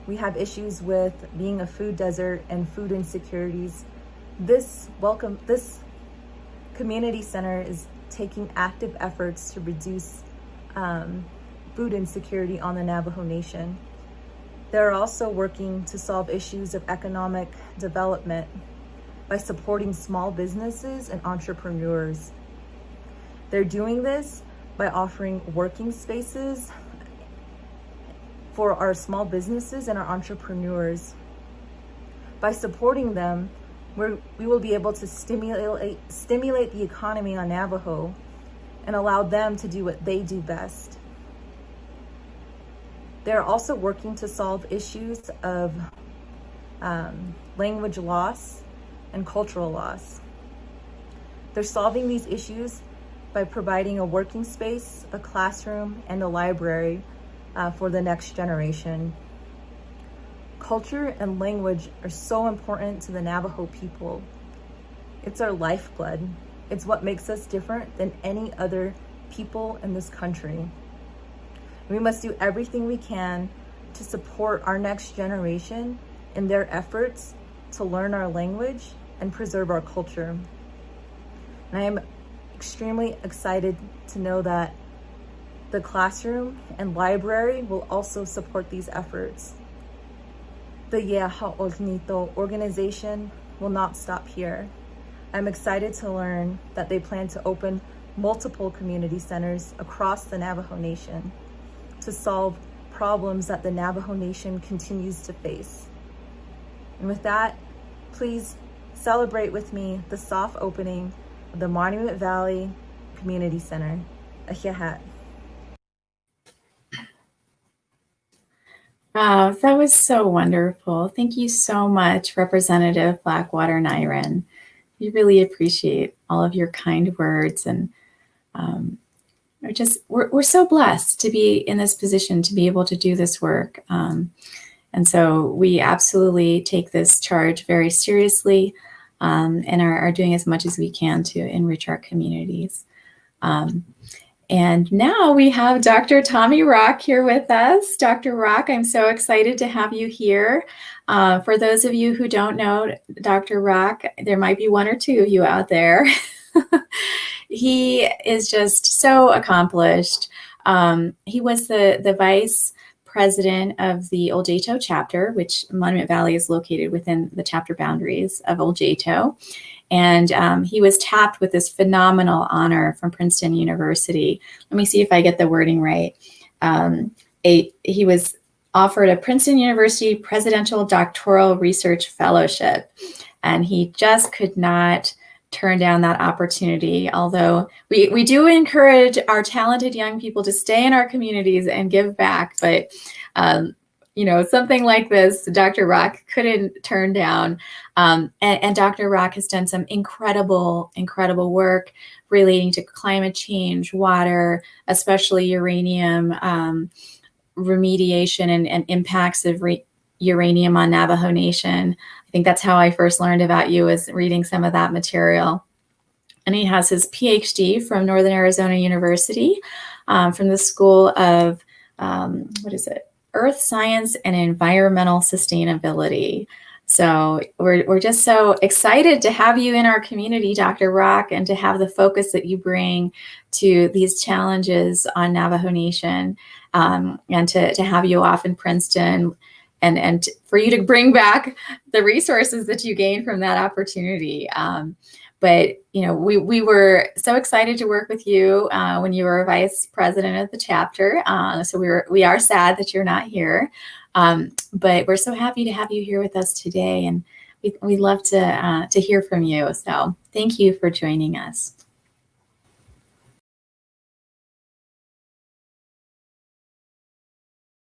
We have issues with being a food desert and food insecurities. This community center is taking active efforts to reduce food insecurity on the Navajo Nation. They're also working to solve issues of economic development by supporting small businesses and entrepreneurs. They're doing this by offering working spaces for our small businesses and our entrepreneurs. By supporting them, we will be able to stimulate the economy on Navajo and allow them to do what they do best. They're also working to solve issues of language loss and cultural loss. They're solving these issues by providing a working space, a classroom, and a library for the next generation. Culture and language are so important to the Navajo people. It's our lifeblood. It's what makes us different than any other people in this country. We must do everything we can to support our next generation in their efforts to learn our language and preserve our culture. And I am extremely excited to know that the classroom and library will also support these efforts. The YeeHa'ólníiDoo organization will not stop here. I'm excited to learn that they plan to open multiple community centers across the Navajo Nation to solve problems that the Navajo Nation continues to face. And with that, please celebrate with me the soft opening of the Monument Valley Community Center. YeeHa'ólníiDoo. Wow, that was so wonderful. Thank you so much, Representative Blackwater Nyren. We really appreciate all of your kind words, and we're so blessed to be in this position to be able to do this work. And so we absolutely take this charge very seriously, and are doing as much as we can to enrich our communities. And now we have Dr. Tommy Rock here with us. Dr. Rock, I'm so excited to have you here. For those of you who don't know Dr. Rock, there might be one or two of you out there. He is just so accomplished. He was the vice president of the YeeHa'ólníiDoo chapter, which Monument Valley is located within the chapter boundaries of YeeHa'ólníiDoo. And he was tapped with this phenomenal honor from Princeton University. Let me see if I get the wording right. He was offered a Princeton University Presidential Doctoral Research Fellowship, and he just could not turn down that opportunity. Although we do encourage our talented young people to stay in our communities and give back, but something like this, Dr. Rock couldn't turn down. And Dr. Rock has done some incredible work relating to climate change, water, especially uranium remediation and impacts of uranium on Navajo Nation. I think that's how I first learned about you, was reading some of that material. And he has his PhD from Northern Arizona University, from the School of, Earth Science and Environmental Sustainability. So we're just so excited to have you in our community, Dr. Rock, and to have the focus that you bring to these challenges on Navajo Nation, and to have you off in Princeton, and for you to bring back the resources that you gained from that opportunity. But we were so excited to work with you when you were vice president of the chapter. So we are sad that you're not here, but we're so happy to have you here with us today, and we love to hear from you. So thank you for joining us.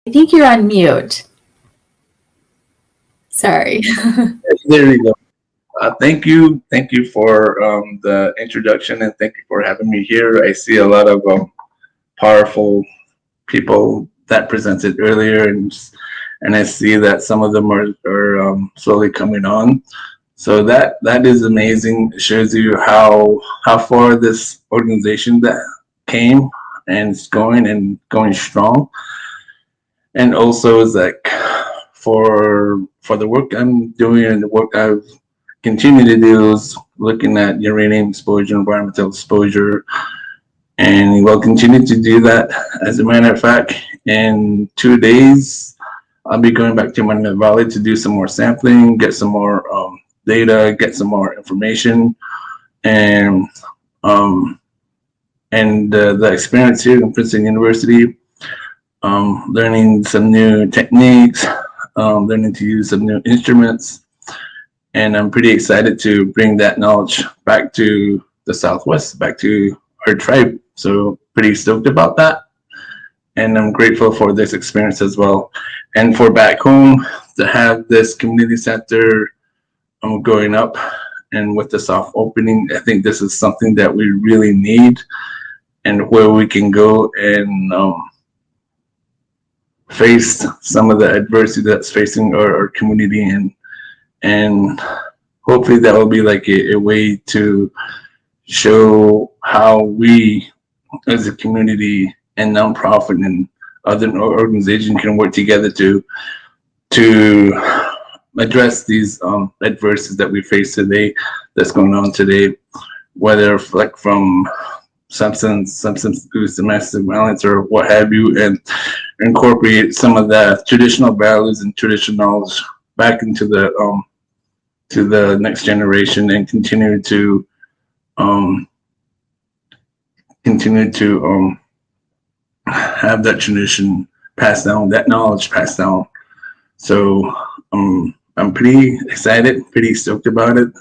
I think you're on mute. Sorry. There you go. Thank you for the introduction, and thank you for having me here. I see a lot of powerful people that presented earlier, and I see that some of them are slowly coming on. So that is amazing. It shows you how far this organization that came, and it's going strong. And also is like for the work I'm doing and the work I've continued to do is looking at uranium exposure, environmental exposure, and we'll continue to do that. As a matter of fact, in 2 days, I'll be going back to Monument Valley to do some more sampling, get some more data, get some more information, and the experience here in Princeton University, learning some new techniques, learning to use some new instruments, and I'm pretty excited to bring that knowledge back to the Southwest, back to our tribe. So pretty stoked about that. And I'm grateful for this experience as well. And for back home, to have this community center going up and with the soft opening, I think this is something that we really need, and where we can go and face some of the adversity that's facing our community, and hopefully that will be like a way to show how we as a community and nonprofit and other organizations can work together to address these adversities that we face today, that's going on today, whether like from substance abuse, domestic violence, or what have you, and incorporate some of the traditional values and traditional knowledge back into the to the next generation, and continue to have that tradition passed down, that knowledge passed down. So I'm pretty excited, pretty stoked about it.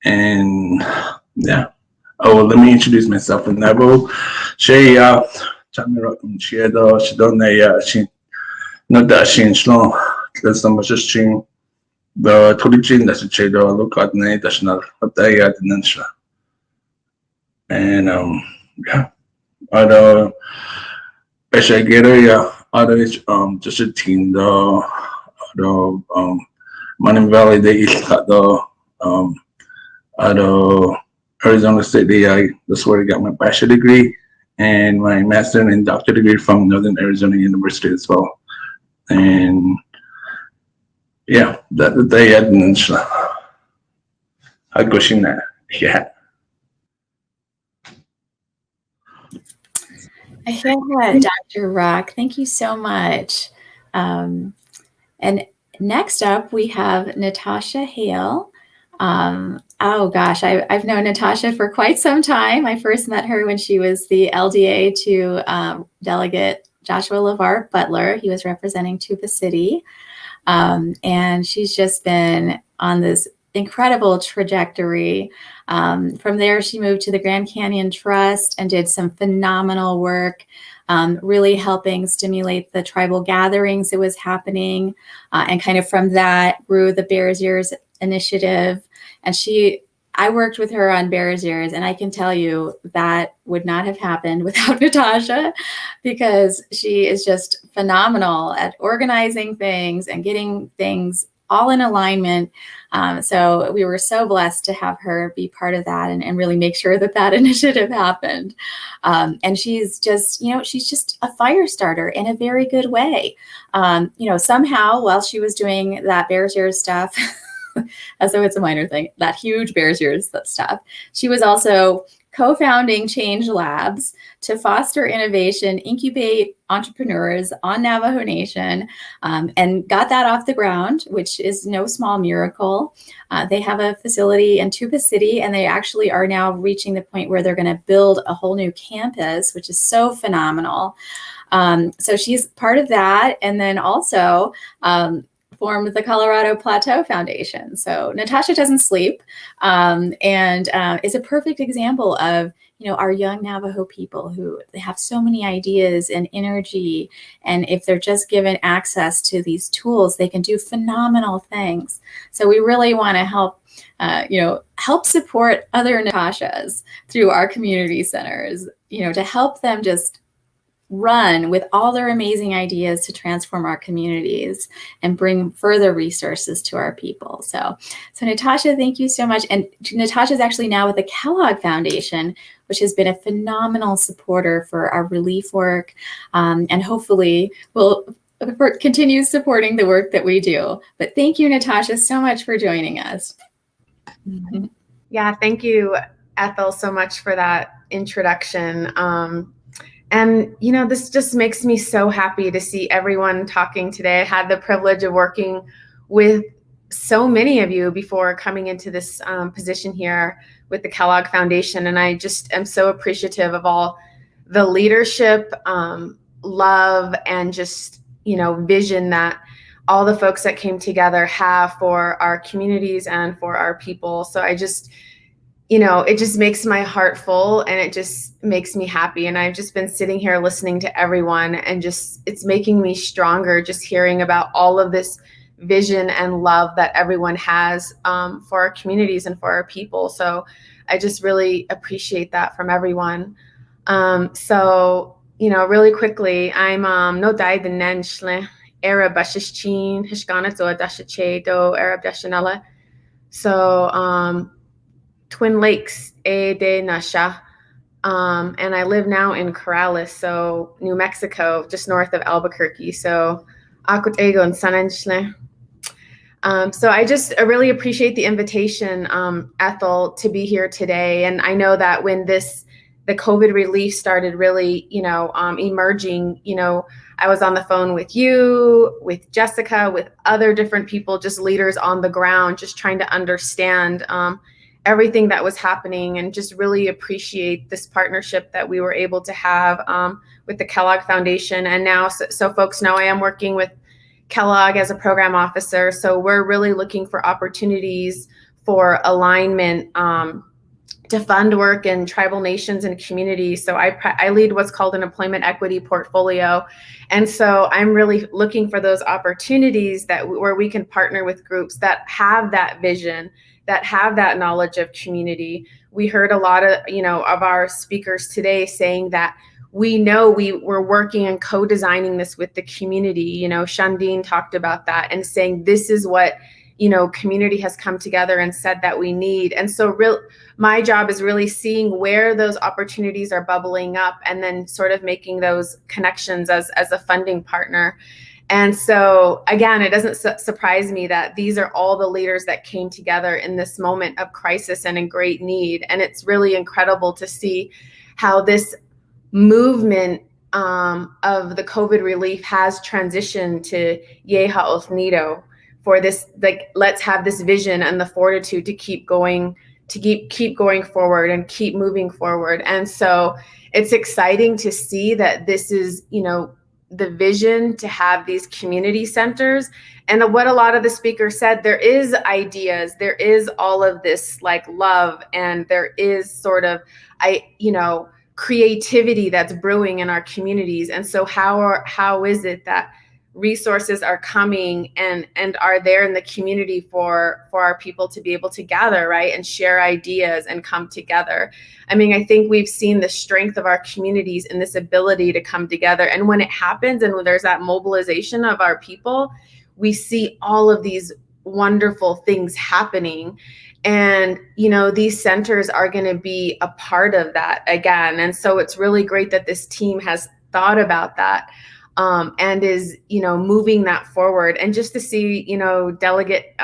And yeah. Oh, let me introduce myself in Navajo. Tsé Bii Ndzisgaii, the Tulichin that's a chedo look at national Diné. And yeah, other Peshagera, other just a team, the Monument Valley, they each got the other Arizona State, that's where I got my bachelor degree and my master and doctor degree from Northern Arizona University as well. And yeah, that they had I gushing that. Yeah. I hear that, Dr. Rock. Thank you so much. And next up, we have Natasha Hale. Oh gosh, I've known Natasha for quite some time. I first met her when she was the LDA to Delegate Joshua LeVar Butler. He was representing Tuba City. And she's just been on this incredible trajectory. From there, she moved to the Grand Canyon Trust and did some phenomenal work, really helping stimulate the tribal gatherings that was happening. And kind of from that grew the Bears Ears initiative. And I worked with her on Bears Ears, and I can tell you that would not have happened without Natasha, because she is just phenomenal at organizing things and getting things all in alignment. So we were so blessed to have her be part of that and really make sure that initiative happened. And she's just, she's just a fire starter in a very good way. Somehow while she was doing that Bears Ears stuff, as though it's a minor thing, that huge Bears Ears stuff, she was also co-founding Change Labs to foster innovation, incubate entrepreneurs on Navajo Nation, and got that off the ground, which is no small miracle. They have a facility in Tuba City, and they actually are now reaching the point where they're going to build a whole new campus, which is so phenomenal. So she's part of that, and then also formed the Colorado Plateau Foundation. So Natasha doesn't sleep, and is a perfect example of, our young Navajo people who they have so many ideas and energy. And if they're just given access to these tools, they can do phenomenal things. So we really want to help, help support other Natashas through our community centers, to help them just run with all their amazing ideas to transform our communities and bring further resources to our people. So Natasha, thank you so much. And Natasha is actually now with the Kellogg Foundation, which has been a phenomenal supporter for our relief work, and hopefully will continue supporting the work that we do. But thank you, Natasha, so much for joining us. Yeah, thank you, Ethel, so much for that introduction. And, you know, this just makes me so happy to see everyone talking today. I had the privilege of working with so many of you before coming into this position here with the Kellogg Foundation. And I just am so appreciative of all the leadership, love, and just, you know, vision that all the folks that came together have for our communities and for our people. So I just, you know, it just makes my heart full, and it just makes me happy. And I've just been sitting here listening to everyone, and just, it's making me stronger just hearing about all of this vision and love that everyone has for our communities and for our people. So I just really appreciate that from everyone. So, you know, really quickly, I'm no dai the Nanshle Arab Bashishchin Hishgana to Dashache do Arab Dashanella. So Twin Lakes, de Nasha. And I live now in Corrales, so New Mexico, just north of Albuquerque. So Akut Ego and Sananchle. So I really appreciate the invitation, Ethel, to be here today. And I know that when the COVID relief started really, you know, emerging, you know, I was on the phone with you, with Jessica, with other different people, just leaders on the ground, just trying to understand everything that was happening, and just really appreciate this partnership that we were able to have with the Kellogg Foundation. And now, so folks know, I am working with Kellogg as a program officer. So we're really looking for opportunities for alignment to fund work in tribal nations and communities. So I lead what's called an employment equity portfolio. And so I'm really looking for those opportunities where we can partner with groups that have that vision, that have that knowledge of community. We heard a lot of, you know, of our speakers today saying that we know we're working and co-designing this with the community. You know, Shandine talked about that and saying this is what, you know, community has come together and said that we need. And so my job is really seeing where those opportunities are bubbling up, and then sort of making those connections as a funding partner. And so, again, it doesn't surprise me that these are all the leaders that came together in this moment of crisis and in great need. And it's really incredible to see how this movement of the COVID relief has transitioned to YeeHa'ólníiDoo for this, like, let's have this vision and the fortitude to keep going forward and keep moving forward. And so it's exciting to see that this is, you know, the vision to have these community centers. And what a lot of the speakers said, there is ideas, there is all of this like love, and there is sort of, creativity that's brewing in our communities. And so how is it that resources are coming and are there in the community for our people to be able to gather, right, and share ideas and come together? I mean, I think we've seen the strength of our communities in this ability to come together. And when it happens and when there's that mobilization of our people, we see all of these wonderful things happening. And, you know, these centers are going to be a part of that again. And so it's really great that this team has thought about that. And is, you know, moving that forward. And just to see, you know, Delegate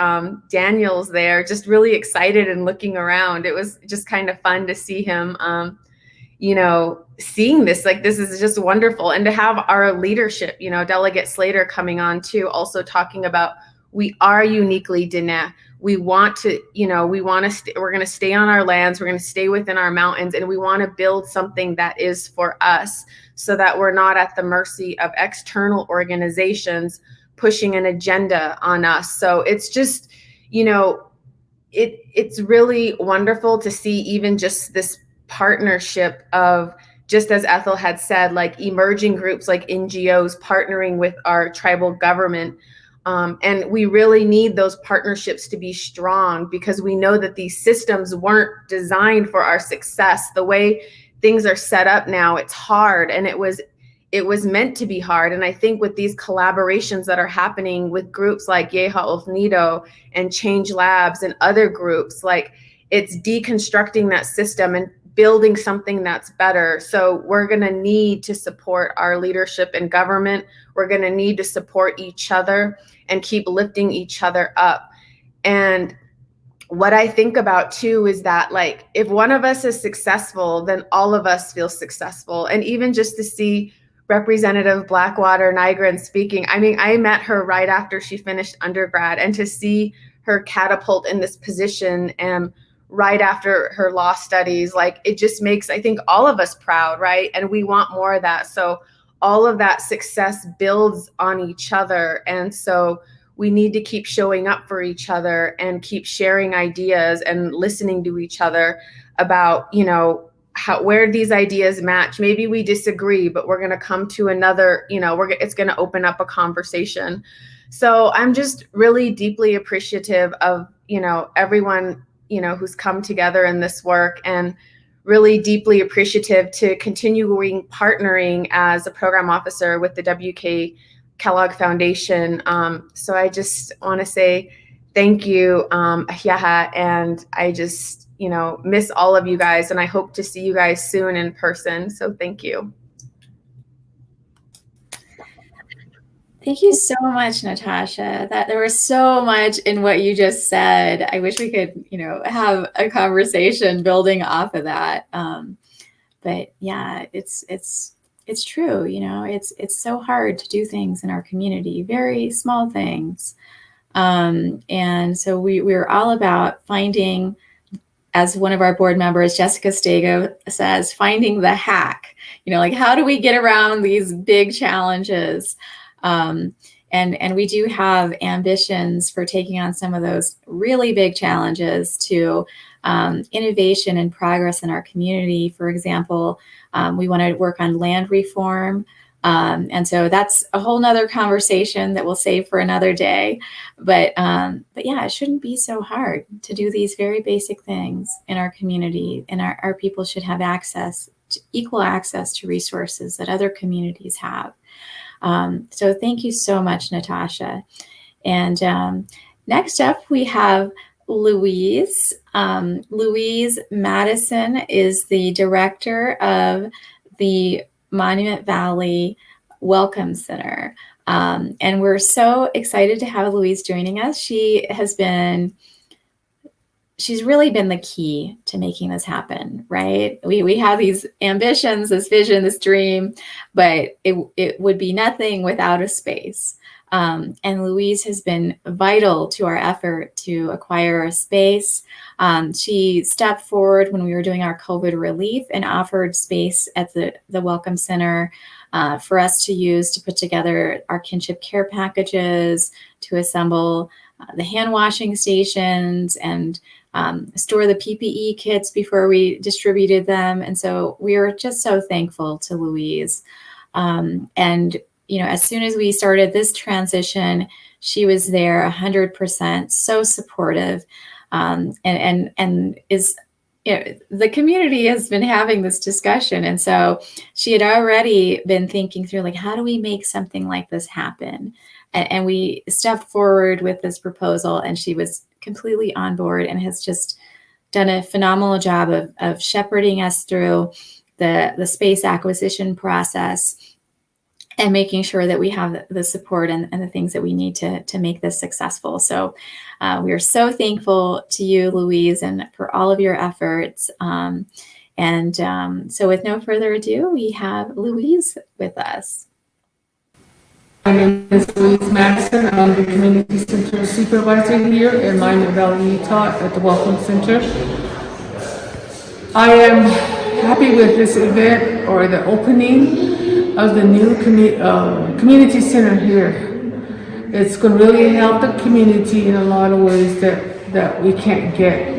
Daniels there, just really excited and looking around. It was just kind of fun to see him, you know, seeing this, like, this is just wonderful. And to have our leadership, you know, Delegate Slater coming on too, also talking about, we are uniquely Diné. We want to, you know, we're going to stay on our lands. We're going to stay within our mountains, and we want to build something that is for us, so that we're not at the mercy of external organizations pushing an agenda on us. So it's just, you know, it's really wonderful to see even just this partnership of, just as Ethel had said, like emerging groups like NGOs partnering with our tribal government. And we really need those partnerships to be strong, because we know that these systems weren't designed for our success. The way things are set up now, it's hard, and it was meant to be hard. And I think with these collaborations that are happening with groups like YeeHa'ólníiDoo and Change Labs and other groups, like, it's deconstructing that system and building something that's better. So we're going to need to support our leadership in government. We're going to need to support each other and keep lifting each other up. And what I think about too is that, like, if one of us is successful, then all of us feel successful. And even just to see Representative Blackwater Nygren speaking, I mean, I met her right after she finished undergrad, and to see her catapult in this position and right after her law studies, like, it just makes, I think, all of us proud, right? And we want more of that. So all of that success builds on each other. And so we need to keep showing up for each other and keep sharing ideas and listening to each other about, you know, where these ideas match. Maybe we disagree, but we're going to come to another, you know, it's going to open up a conversation. So I'm just really deeply appreciative of, you know, everyone, you know, who's come together in this work, and really deeply appreciative to continuing partnering as a program officer with the WK Kellogg Foundation. So I just want to say thank you, YeeHa, and I just, you know, miss all of you guys, and I hope to see you guys soon in person. So thank you. Thank you so much, Natasha. That there was so much in what you just said. I wish we could, you know, have a conversation building off of that. But yeah, it's true. You know, it's so hard to do things in our community, very small things. And so we're all about finding, as one of our board members, Jessica Stego, says, finding the hack. You know, like, how do we get around these big challenges? And we do have ambitions for taking on some of those really big challenges to innovation and progress in our community. For example, we want to work on land reform. And so that's a whole nother conversation that we'll save for another day. But yeah, it shouldn't be so hard to do these very basic things in our community, and our people should have equal access to resources that other communities have. So thank you so much, Natasha. And next up, we have Louise. Louise Madison is the director of the Monument Valley Welcome Center. And we're so excited to have Louise joining us. She's really been the key to making this happen, right? We have these ambitions, this vision, this dream, but it would be nothing without a space. And Louise has been vital to our effort to acquire a space. She stepped forward when we were doing our COVID relief and offered space at the Welcome Center for us to use to put together our kinship care packages, to assemble the hand washing stations, and store the PPE kits before we distributed them. And so we are just so thankful to Louise. And, you know, as soon as we started this transition, she was there 100%, so supportive, and is, you know, the community has been having this discussion. And so she had already been thinking through, like, how do we make something like this happen? And we stepped forward with this proposal, and she was completely on board and has just done a phenomenal job of shepherding us through the space acquisition process and making sure that we have the support and the things that we need to make this successful. So we are so thankful to you, Louise, and for all of your efforts. So with no further ado, we have Louise with us. My name is Louise Madison. I'm the Community Center Supervisor here in Monument Valley, Utah at the Welcome Center. I am happy with this event, or the opening of the new community center here. It's going to really help the community in a lot of ways that we can't get.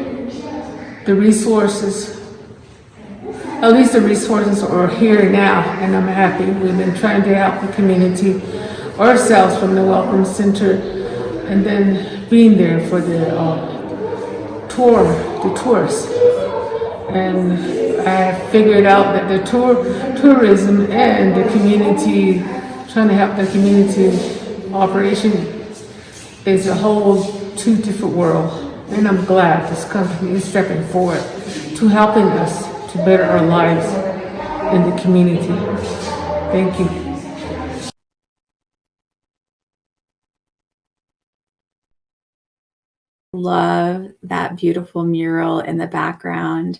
The resources, at least the resources are here now, and I'm happy. We've been trying to help the community ourselves from the Welcome Center, and then being there for the tours. And I figured out that the tourism and the community, trying to help the community operation, is a whole two different world. And I'm glad this company is stepping forward to helping us to better our lives in the community. Thank you. Love that beautiful mural in the background.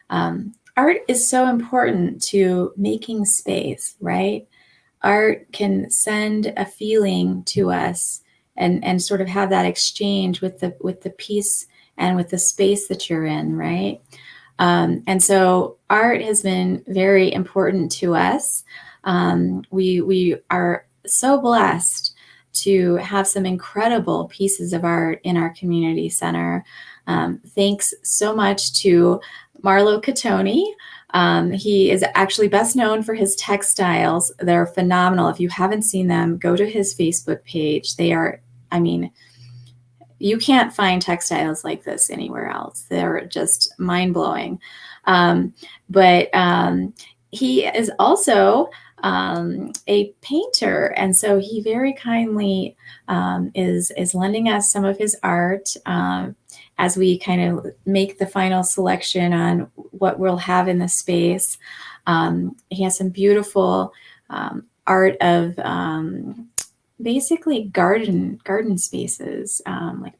Art is so important to making space, right? Art can send a feeling to us and sort of have that exchange with the piece and with the space that you're in, right? And so art has been very important to us. We are so blessed to have some incredible pieces of art in our community center. Thanks so much to Marlo Catoni. He is actually best known for his textiles. They're phenomenal. If you haven't seen them, go to his Facebook page. They are, I mean, you can't find textiles like this anywhere else. They're just mind-blowing. But he is also a painter, and so he very kindly is lending us some of his art as we kind of make the final selection on what we'll have in the space. He has some beautiful art of basically garden spaces, like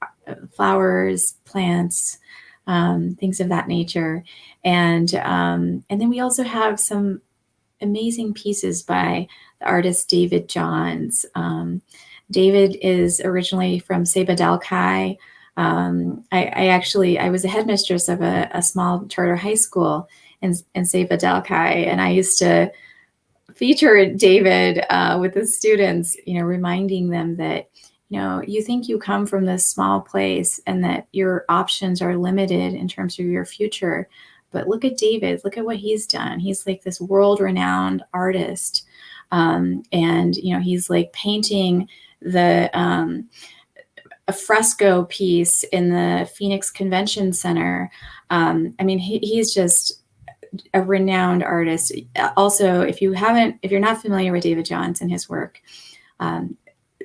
flowers, plants, things of that nature. And then we also have some amazing pieces by the artist David Johns. David is originally from Tsé Bii Ndzisgaii. I was a headmistress of a small charter high school in Tsé Bii Ndzisgaii, and I used to feature David with the students, reminding them that, you think you come from this small place and that your options are limited in terms of your future. But look at David, look at what he's done. He's like this world-renowned artist. And, he's like painting a fresco piece in the Phoenix Convention Center. He's just a renowned artist. Also, if you're not familiar with David Johns and his work,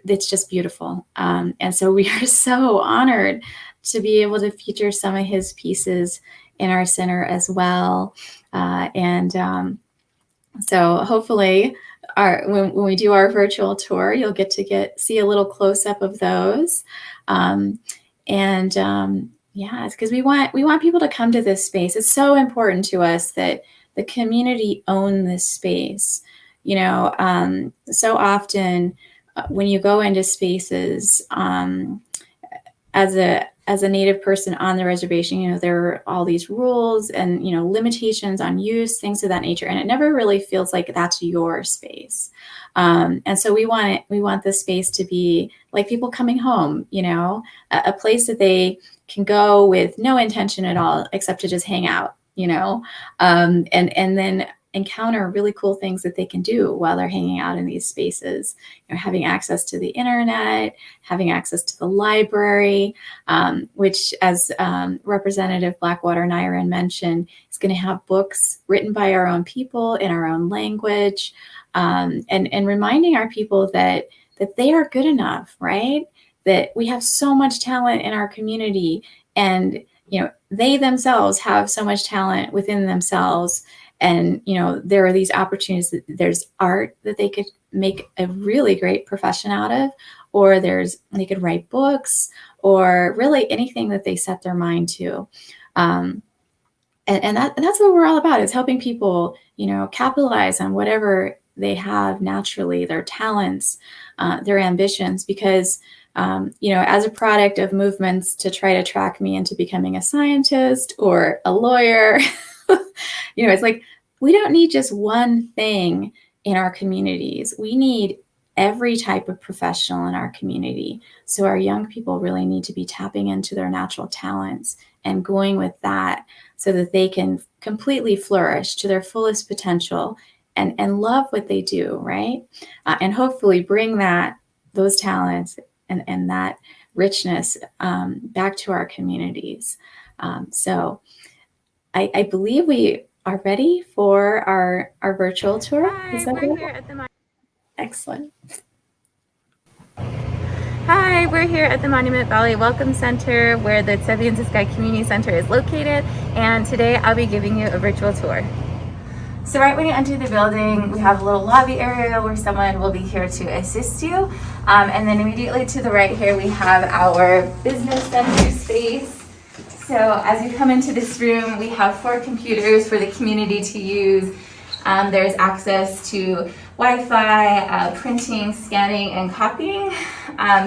it's just beautiful. And so we are so honored to be able to feature some of his pieces in our center as well. So hopefully when we do our virtual tour, you'll get to see a little close up of those. Yes, because we want people to come to this space. It's so important to us that the community own this space. So often when you go into spaces, as a Native person on the reservation, there are all these rules and, limitations on use, things of that nature. And it never really feels like that's your space. And so we want this space to be like people coming home, a place that they can go with no intention at all, except to just hang out, and then encounter really cool things that they can do while they're hanging out in these spaces, having access to the internet, having access to the library, which as Representative Blackwater Nyren mentioned, is going to have books written by our own people in our own language, and reminding our people that they are good enough, right? That we have so much talent in our community, and they themselves have so much talent within themselves. And, there are these opportunities. There's art that they could make a really great profession out of, or they could write books, or really anything that they set their mind to. And that's what we're all about, is helping people, capitalize on whatever they have naturally, their talents, their ambitions, because, as a product of movements to try to track me into becoming a scientist or a lawyer, it's like, we don't need just one thing in our communities. We need every type of professional in our community. So our young people really need to be tapping into their natural talents and going with that so that they can completely flourish to their fullest potential and love what they do, right? And hopefully bring those talents and that richness back to our communities. So I believe we are ready for our virtual tour. Hi, Is that we're good? here at the Excellent. Hi, we're here at the Monument Valley Welcome Center where the Tsé Bii Ndzisgaii Community Center is located, and today I'll be giving you a virtual tour. So right when you enter the building, we have a little lobby area where someone will be here to assist you. And then immediately to the right here, we have our business center space. So as you come into this room, we have 4 computers for the community to use. There's access to Wi-Fi, printing, scanning, and copying.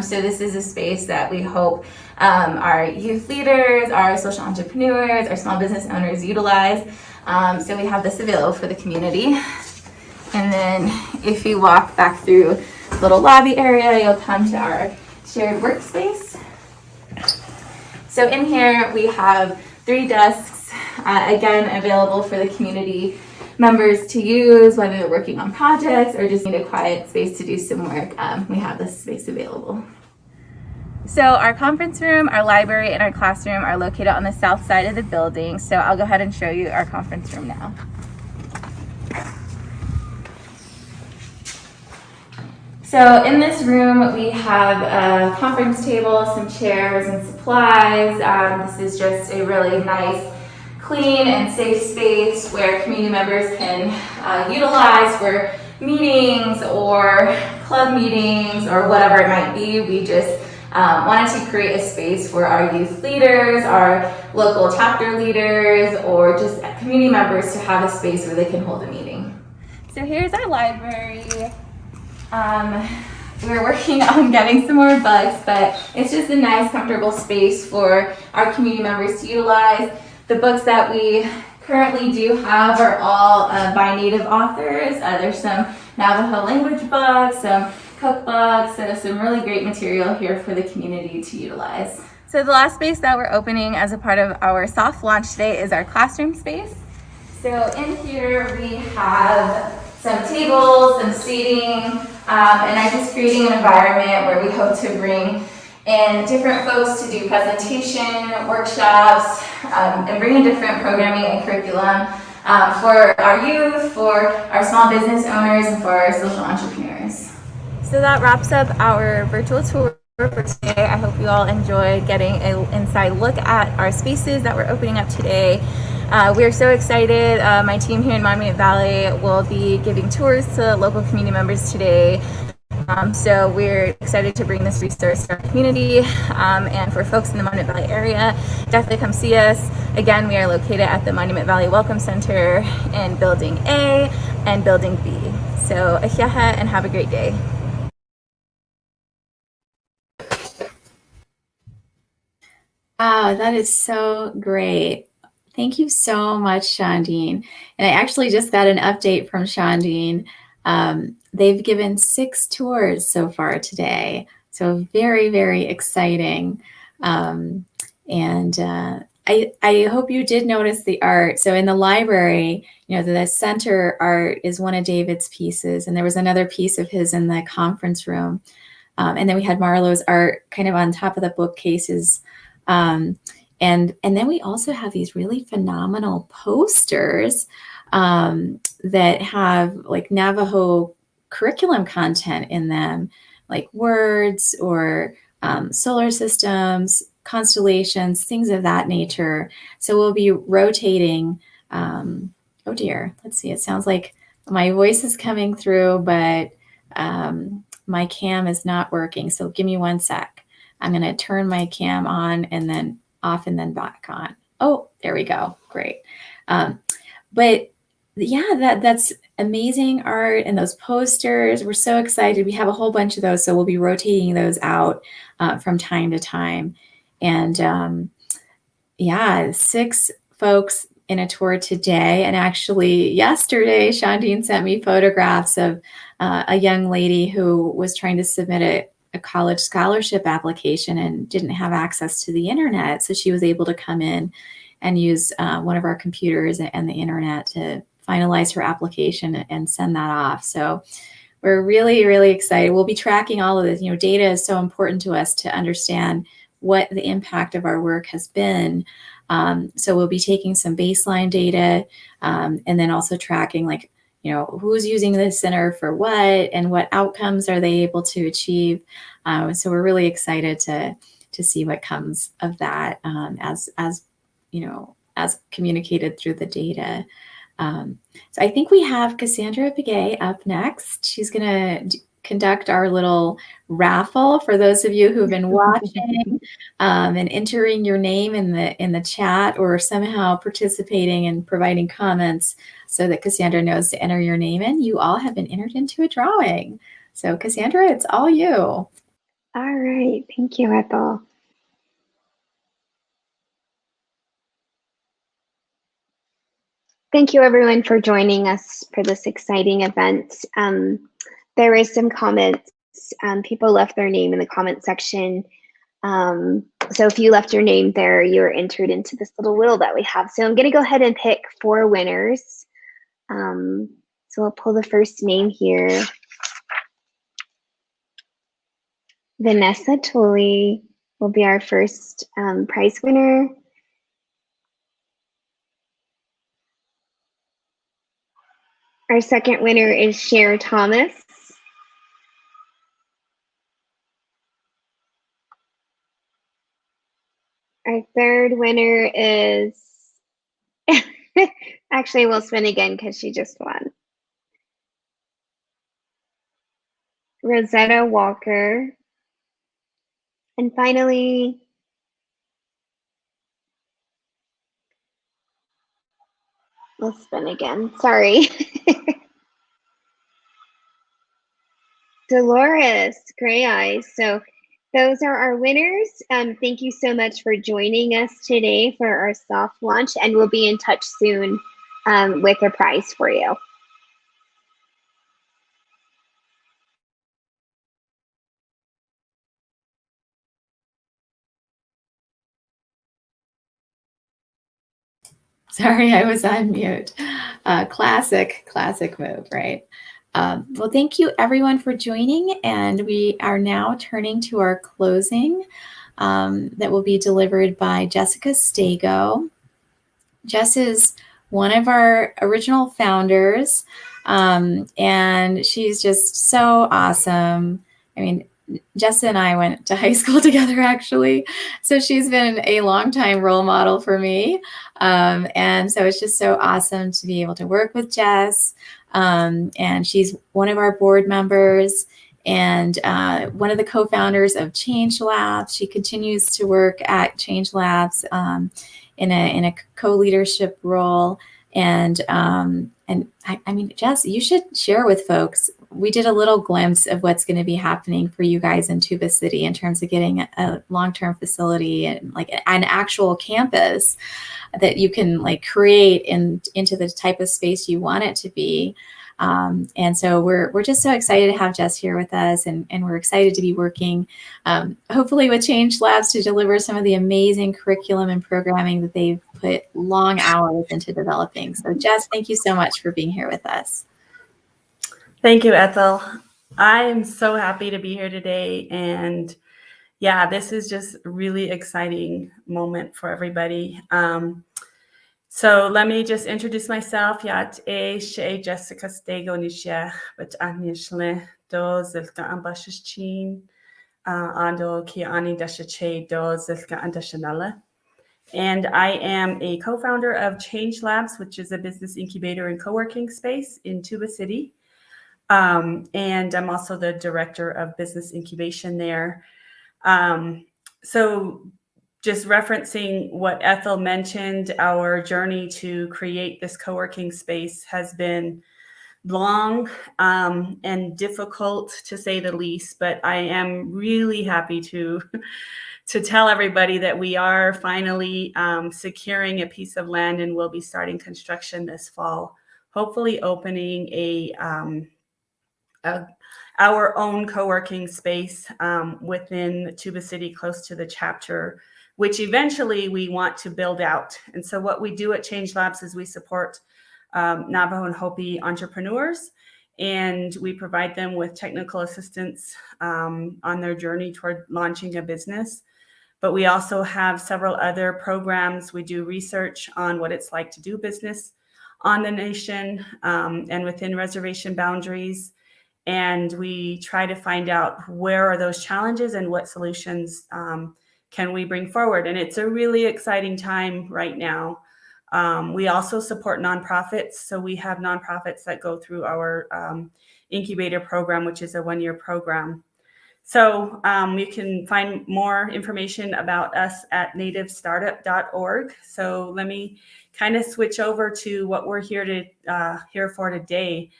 So this is a space that we hope our youth leaders, our social entrepreneurs, our small business owners utilize. So we have this available for the community. And then if you walk back through the little lobby area, you'll come to our shared workspace. So in here we have 3 desks, again available for the community members to use, whether they're working on projects or just need a quiet space to do some work. We have this space available. So our conference room, our library, and our classroom are located on the south side of the building. So I'll go ahead and show you our conference room now. So in this room, we have a conference table, some chairs, and supplies. This is just a really nice, clean and safe space where community members can utilize for meetings or club meetings or whatever it might be. We just wanted to create a space for our youth leaders, our local chapter leaders, or just community members to have a space where they can hold a meeting. So here's our library. We're working on getting some more books, but it's just a nice, comfortable space for our community members to utilize. The books that we currently do have are all by Native authors. There's some Navajo language books, some cookbooks, so some really great material here for the community to utilize. So the last space that we're opening as a part of our soft launch today is our classroom space. So in here we have some tables, some seating, and I'm just creating an environment where we hope to bring in different folks to do presentation, workshops, and bring in different programming and curriculum for our youth, for our small business owners, and for our social entrepreneurs. So that wraps up our virtual tour for today. I hope you all enjoyed getting an inside look at our spaces that we're opening up today. We are so excited. My team here in Monument Valley will be giving tours to local community members today. So we're excited to bring this resource to our community, and for folks in the Monument Valley area, definitely come see us. Again, we are located at the Monument Valley Welcome Center in Building A and Building B. So YeeHa'ólníiDoo and have a great day. Wow, that is so great. Thank you so much, Shondine. And I actually just got an update from Shondine. They've given 6 tours so far today. So very, very exciting. I hope you did notice the art. So in the library, you know, the center art is one of David's pieces, and there was another piece of his in the conference room. And then we had Marlowe's art kind of on top of the bookcases. And then we also have these really phenomenal posters that have like Navajo curriculum content in them, like words or solar systems, constellations, things of that nature. So we'll be rotating. Oh dear, let's see. It sounds like my voice is coming through, but my cam is not working. So give me 1 sec. I'm going to turn my cam on and then off and then back on. Oh, there we go. Great. But yeah, that's amazing art, and those posters. We're so excited. We have a whole bunch of those, so we'll be rotating those out from time to time. And yeah, 6 folks in a tour today. And actually yesterday, Shondine sent me photographs of a young lady who was trying to submit a college scholarship application and didn't have access to the internet. So she was able to come in and use one of our computers and the internet to finalize her application and send that off. So we're really, really excited. We'll be tracking all of this. You know, data is so important to us to understand what the impact of our work has been. So we'll be taking some baseline data and then also tracking, like, who's using this center for what and what outcomes are they able to achieve. So we're really excited to see what comes of that as communicated through the data. So I think we have Cassandra Begay up next. She's going to conduct our little raffle for those of you who've been watching and entering your name in the chat or somehow participating and providing comments so that Cassandra knows to enter your name in. You all have been entered into a drawing. So Cassandra, it's all you. All right. Thank you, Ethel. Thank you, everyone, for joining us for this exciting event. There is some comments. People left their name in the comment section. So if you left your name there, you're entered into this little wheel that we have. So I'm going to go ahead and pick 4 winners. So I'll pull the first name here. Vanessa Tooley will be our first prize winner. Our second winner is Cher Thomas. Our third winner is, actually we'll spin again because she just won. Rosetta Walker. And finally, we'll spin again, sorry. Dolores Gray Eyes. So those are our winners. Thank you so much for joining us today for our soft launch, and we'll be in touch soon with a prize for you. Sorry, I was on mute. Classic move, right? Well, thank you everyone for joining, and we are now turning to our closing that will be delivered by Jessica Stago. Jess is one of our original founders, and she's just so awesome. I mean, Jessa and I went to high school together, actually. So she's been a longtime role model for me. And so it's just so awesome to be able to work with Jess. And she's one of our board members and one of the co-founders of Change Labs. She continues to work at Change Labs in a co-leadership role. And I mean, Jess, you should share with folks. We did a little glimpse of what's going to be happening for you guys in Tuba City in terms of getting a long-term facility and like an actual campus that you can like create into the type of space you want it to be. And so we're just so excited to have Jess here with us, and we're excited to be working hopefully with Change Labs to deliver some of the amazing curriculum and programming that they've put long hours into developing. So Jess, thank you so much for being here with us. Thank you, Ethel. I am so happy to be here today. And yeah, this is just a really exciting moment for everybody. So let me just introduce myself. Ppe Jessica Stago Nishia, but YeeHa'ólníiDoo zilka ambashishchin, ando kiani dashache do zilka andashanala. And I am a co-founder of Change Labs, which is a business incubator and co-working space in Tuba City. And I'm also the director of business incubation there. So just referencing what Ethel mentioned, our journey to create this co-working space has been long and difficult, to say the least, but I am really happy to tell everybody that we are finally securing a piece of land, and we'll be starting construction this fall, hopefully opening our own co-working space within Tuba City, close to the chapter, which eventually we want to build out. And so what we do at Change Labs is we support Navajo and Hopi entrepreneurs, and we provide them with technical assistance on their journey toward launching a business. But we also have several other programs. We do research on what it's like to do business on the nation and within reservation boundaries. And we try to find out where are those challenges and what solutions can we bring forward. And it's a really exciting time right now. We also support nonprofits. So we have nonprofits that go through our incubator program, which is a 1-year program. So you can find more information about us at nativestartup.org. So let me kind of switch over to what we're here for today.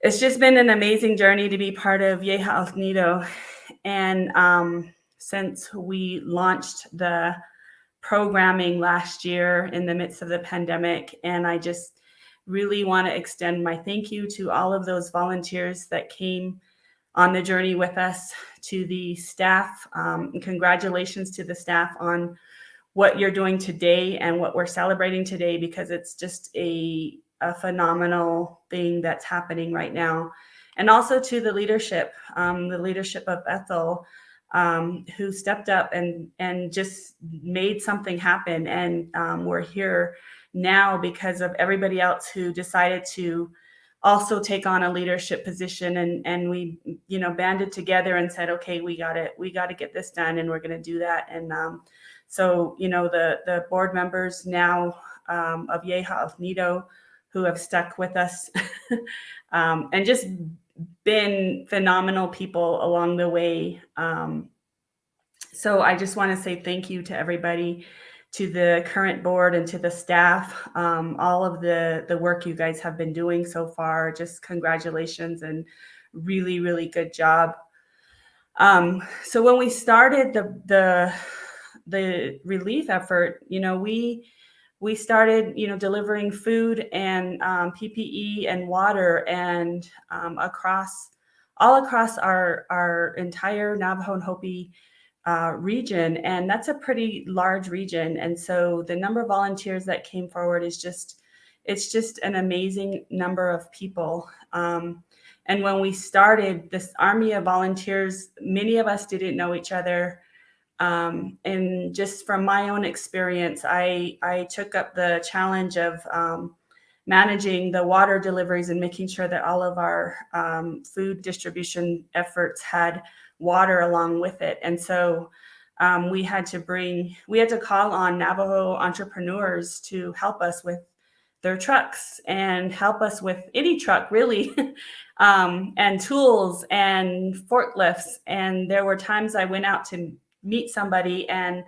It's just been an amazing journey to be part of YeeHa'ólníiDoo. And since we launched the programming last year in the midst of the pandemic, and I just really want to extend my thank you to all of those volunteers that came on the journey with us, to the staff, and congratulations to the staff on what you're doing today and what we're celebrating today, because it's just a phenomenal thing that's happening right now. And also to the leadership of Ethel, who stepped up and just made something happen. And we're here now because of everybody else who decided to also take on a leadership position, and we, banded together and said, okay, we got to get this done, and we're going to do that. And so, the board members now of YeeHa'ólníiDoo, who have stuck with us and just been phenomenal people along the way. So I just want to say thank you to everybody, to the current board and to the staff, all of the work you guys have been doing so far. Just congratulations and really, really good job. So when we started the relief effort, we started, delivering food and PPE and water, and all across our entire Navajo and Hopi region, and that's a pretty large region. And so the number of volunteers that came forward it's just an amazing number of people. And when we started this army of volunteers, many of us didn't know each other. And just from my own experience, I took up the challenge of managing the water deliveries and making sure that all of our food distribution efforts had water along with it. And so we had to call on Navajo entrepreneurs to help us with their trucks and help us with any truck really, and tools and forklifts. And there were times I went out to meet somebody and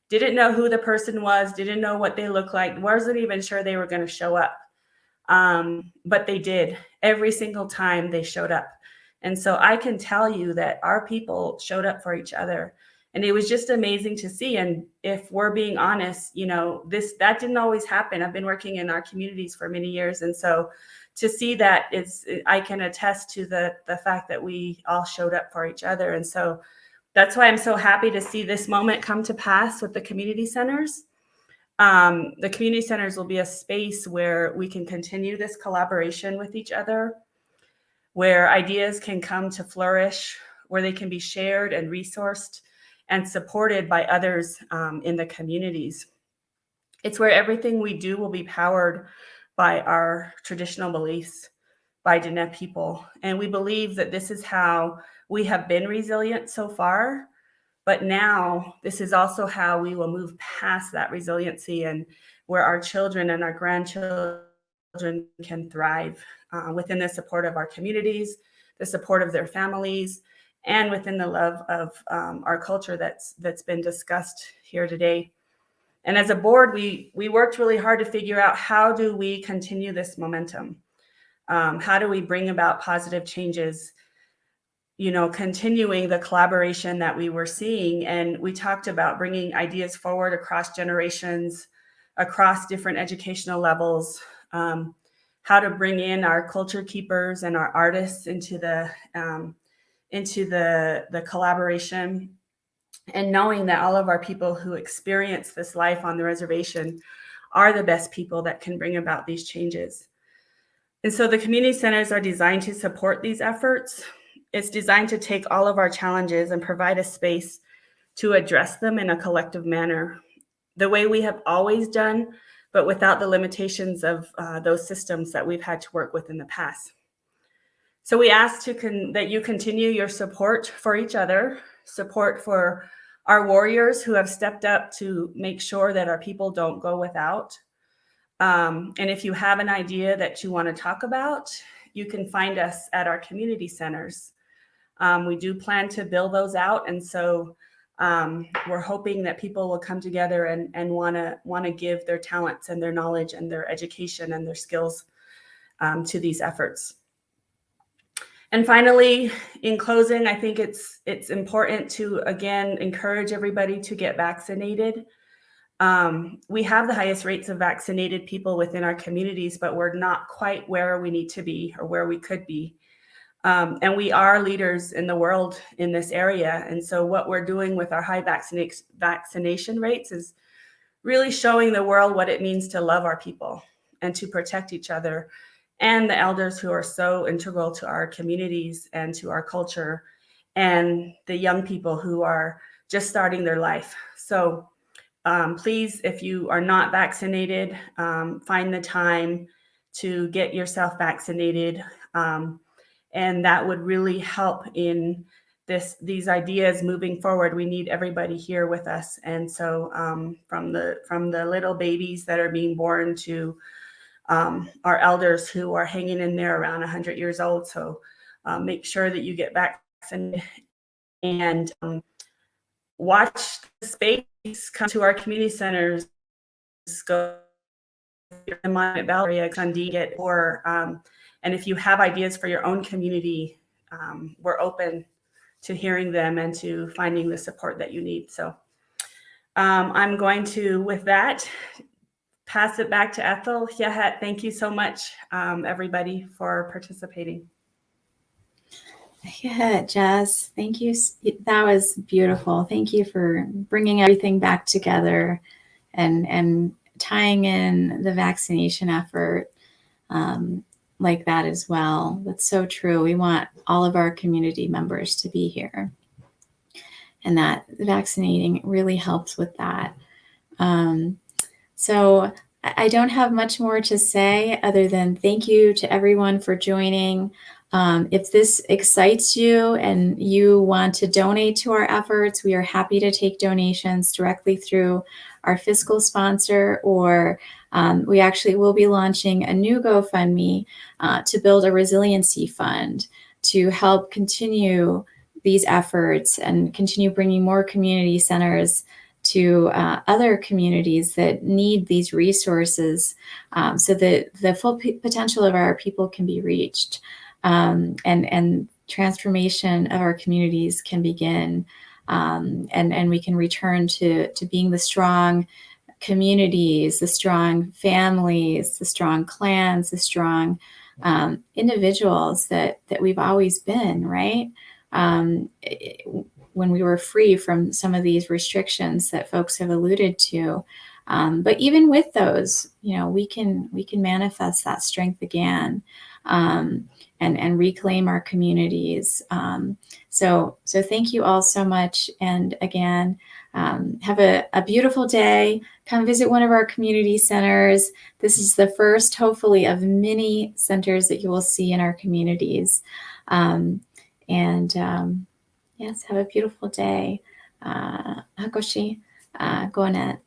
didn't know who the person was, didn't know what they looked like, wasn't even sure they were going to show up. But they did. Every single time they showed up. And so I can tell you that our people showed up for each other. And it was just amazing to see. And if we're being honest, that didn't always happen. I've been working in our communities for many years. And so to see that, I can attest to the fact that we all showed up for each other. And so that's why I'm so happy to see this moment come to pass with the community centers. The community centers will be a space where we can continue this collaboration with each other, where ideas can come to flourish, where they can be shared and resourced and supported by others in the communities. It's where everything we do will be powered by our traditional beliefs, by Diné people. And we believe that this is how we have been resilient so far, but now this is also how we will move past that resiliency, and where our children and our grandchildren can thrive within the support of our communities, the support of their families, and within the love of our culture that's been discussed here today. And as a board, we worked really hard to figure out, how do we continue this momentum? How do we bring about positive changes, continuing the collaboration that we were seeing? And we talked about bringing ideas forward across generations, across different educational levels, how to bring in our culture keepers and our artists into the collaboration, and knowing that all of our people who experience this life on the reservation are the best people that can bring about these changes. And so the community centers are designed to support these efforts. It's designed to take all of our challenges and provide a space to address them in a collective manner, the way we have always done, but without the limitations of those systems that we've had to work with in the past. So we ask that you continue your support for each other, support for our warriors who have stepped up to make sure that our people don't go without. And if you have an idea that you want to talk about, you can find us at our community centers. We do plan to build those out. And so we're hoping that people will come together and want to give their talents and their knowledge and their education and their skills to these efforts. And finally, in closing, I think it's important to, again, encourage everybody to get vaccinated. We have the highest rates of vaccinated people within our communities, but we're not quite where we need to be or where we could be. And we are leaders in the world in this area. And so what we're doing with our high vaccination rates is really showing the world what it means to love our people and to protect each other and the elders who are so integral to our communities and to our culture, and the young people who are just starting their life. So please, if you are not vaccinated, find the time to get yourself vaccinated. And that would really help in these ideas moving forward. We need everybody here with us. And so from the little babies that are being born to our elders who are hanging in there around 100 years old. So make sure that you get vaccinated and watch the space come to our community centers. Go in my Valley, Dundee, or and if you have ideas for your own community, we're open to hearing them and to finding the support that you need. So I'm going to, with that, pass it back to Ethel. YeeHa'ólníiDoo, thank you so much, everybody, for participating. Yeah, Jess, thank you. That was beautiful. Thank you for bringing everything back together and tying in the vaccination effort like that as well. That's so true. We want all of our community members to be here, and that vaccinating really helps with that. So I don't have much more to say other than thank you to everyone for joining. If this excites you and you want to donate to our efforts, we are happy to take donations directly through our fiscal sponsor, or we actually will be launching a new GoFundMe to build a resiliency fund to help continue these efforts and continue bringing more community centers to other communities that need these resources so that the full potential of our people can be reached. And transformation of our communities can begin, and we can return to being the strong communities, the strong families, the strong clans, the strong individuals that we've always been, right? When we were free from some of these restrictions that folks have alluded to. But even with those, we can manifest that strength again. And reclaim our communities. So thank you all so much. And again, have a beautiful day. Come visit one of our community centers. This is the first, hopefully, of many centers that you will see in our communities. Yes, have a beautiful day. Hakoshi, go on it.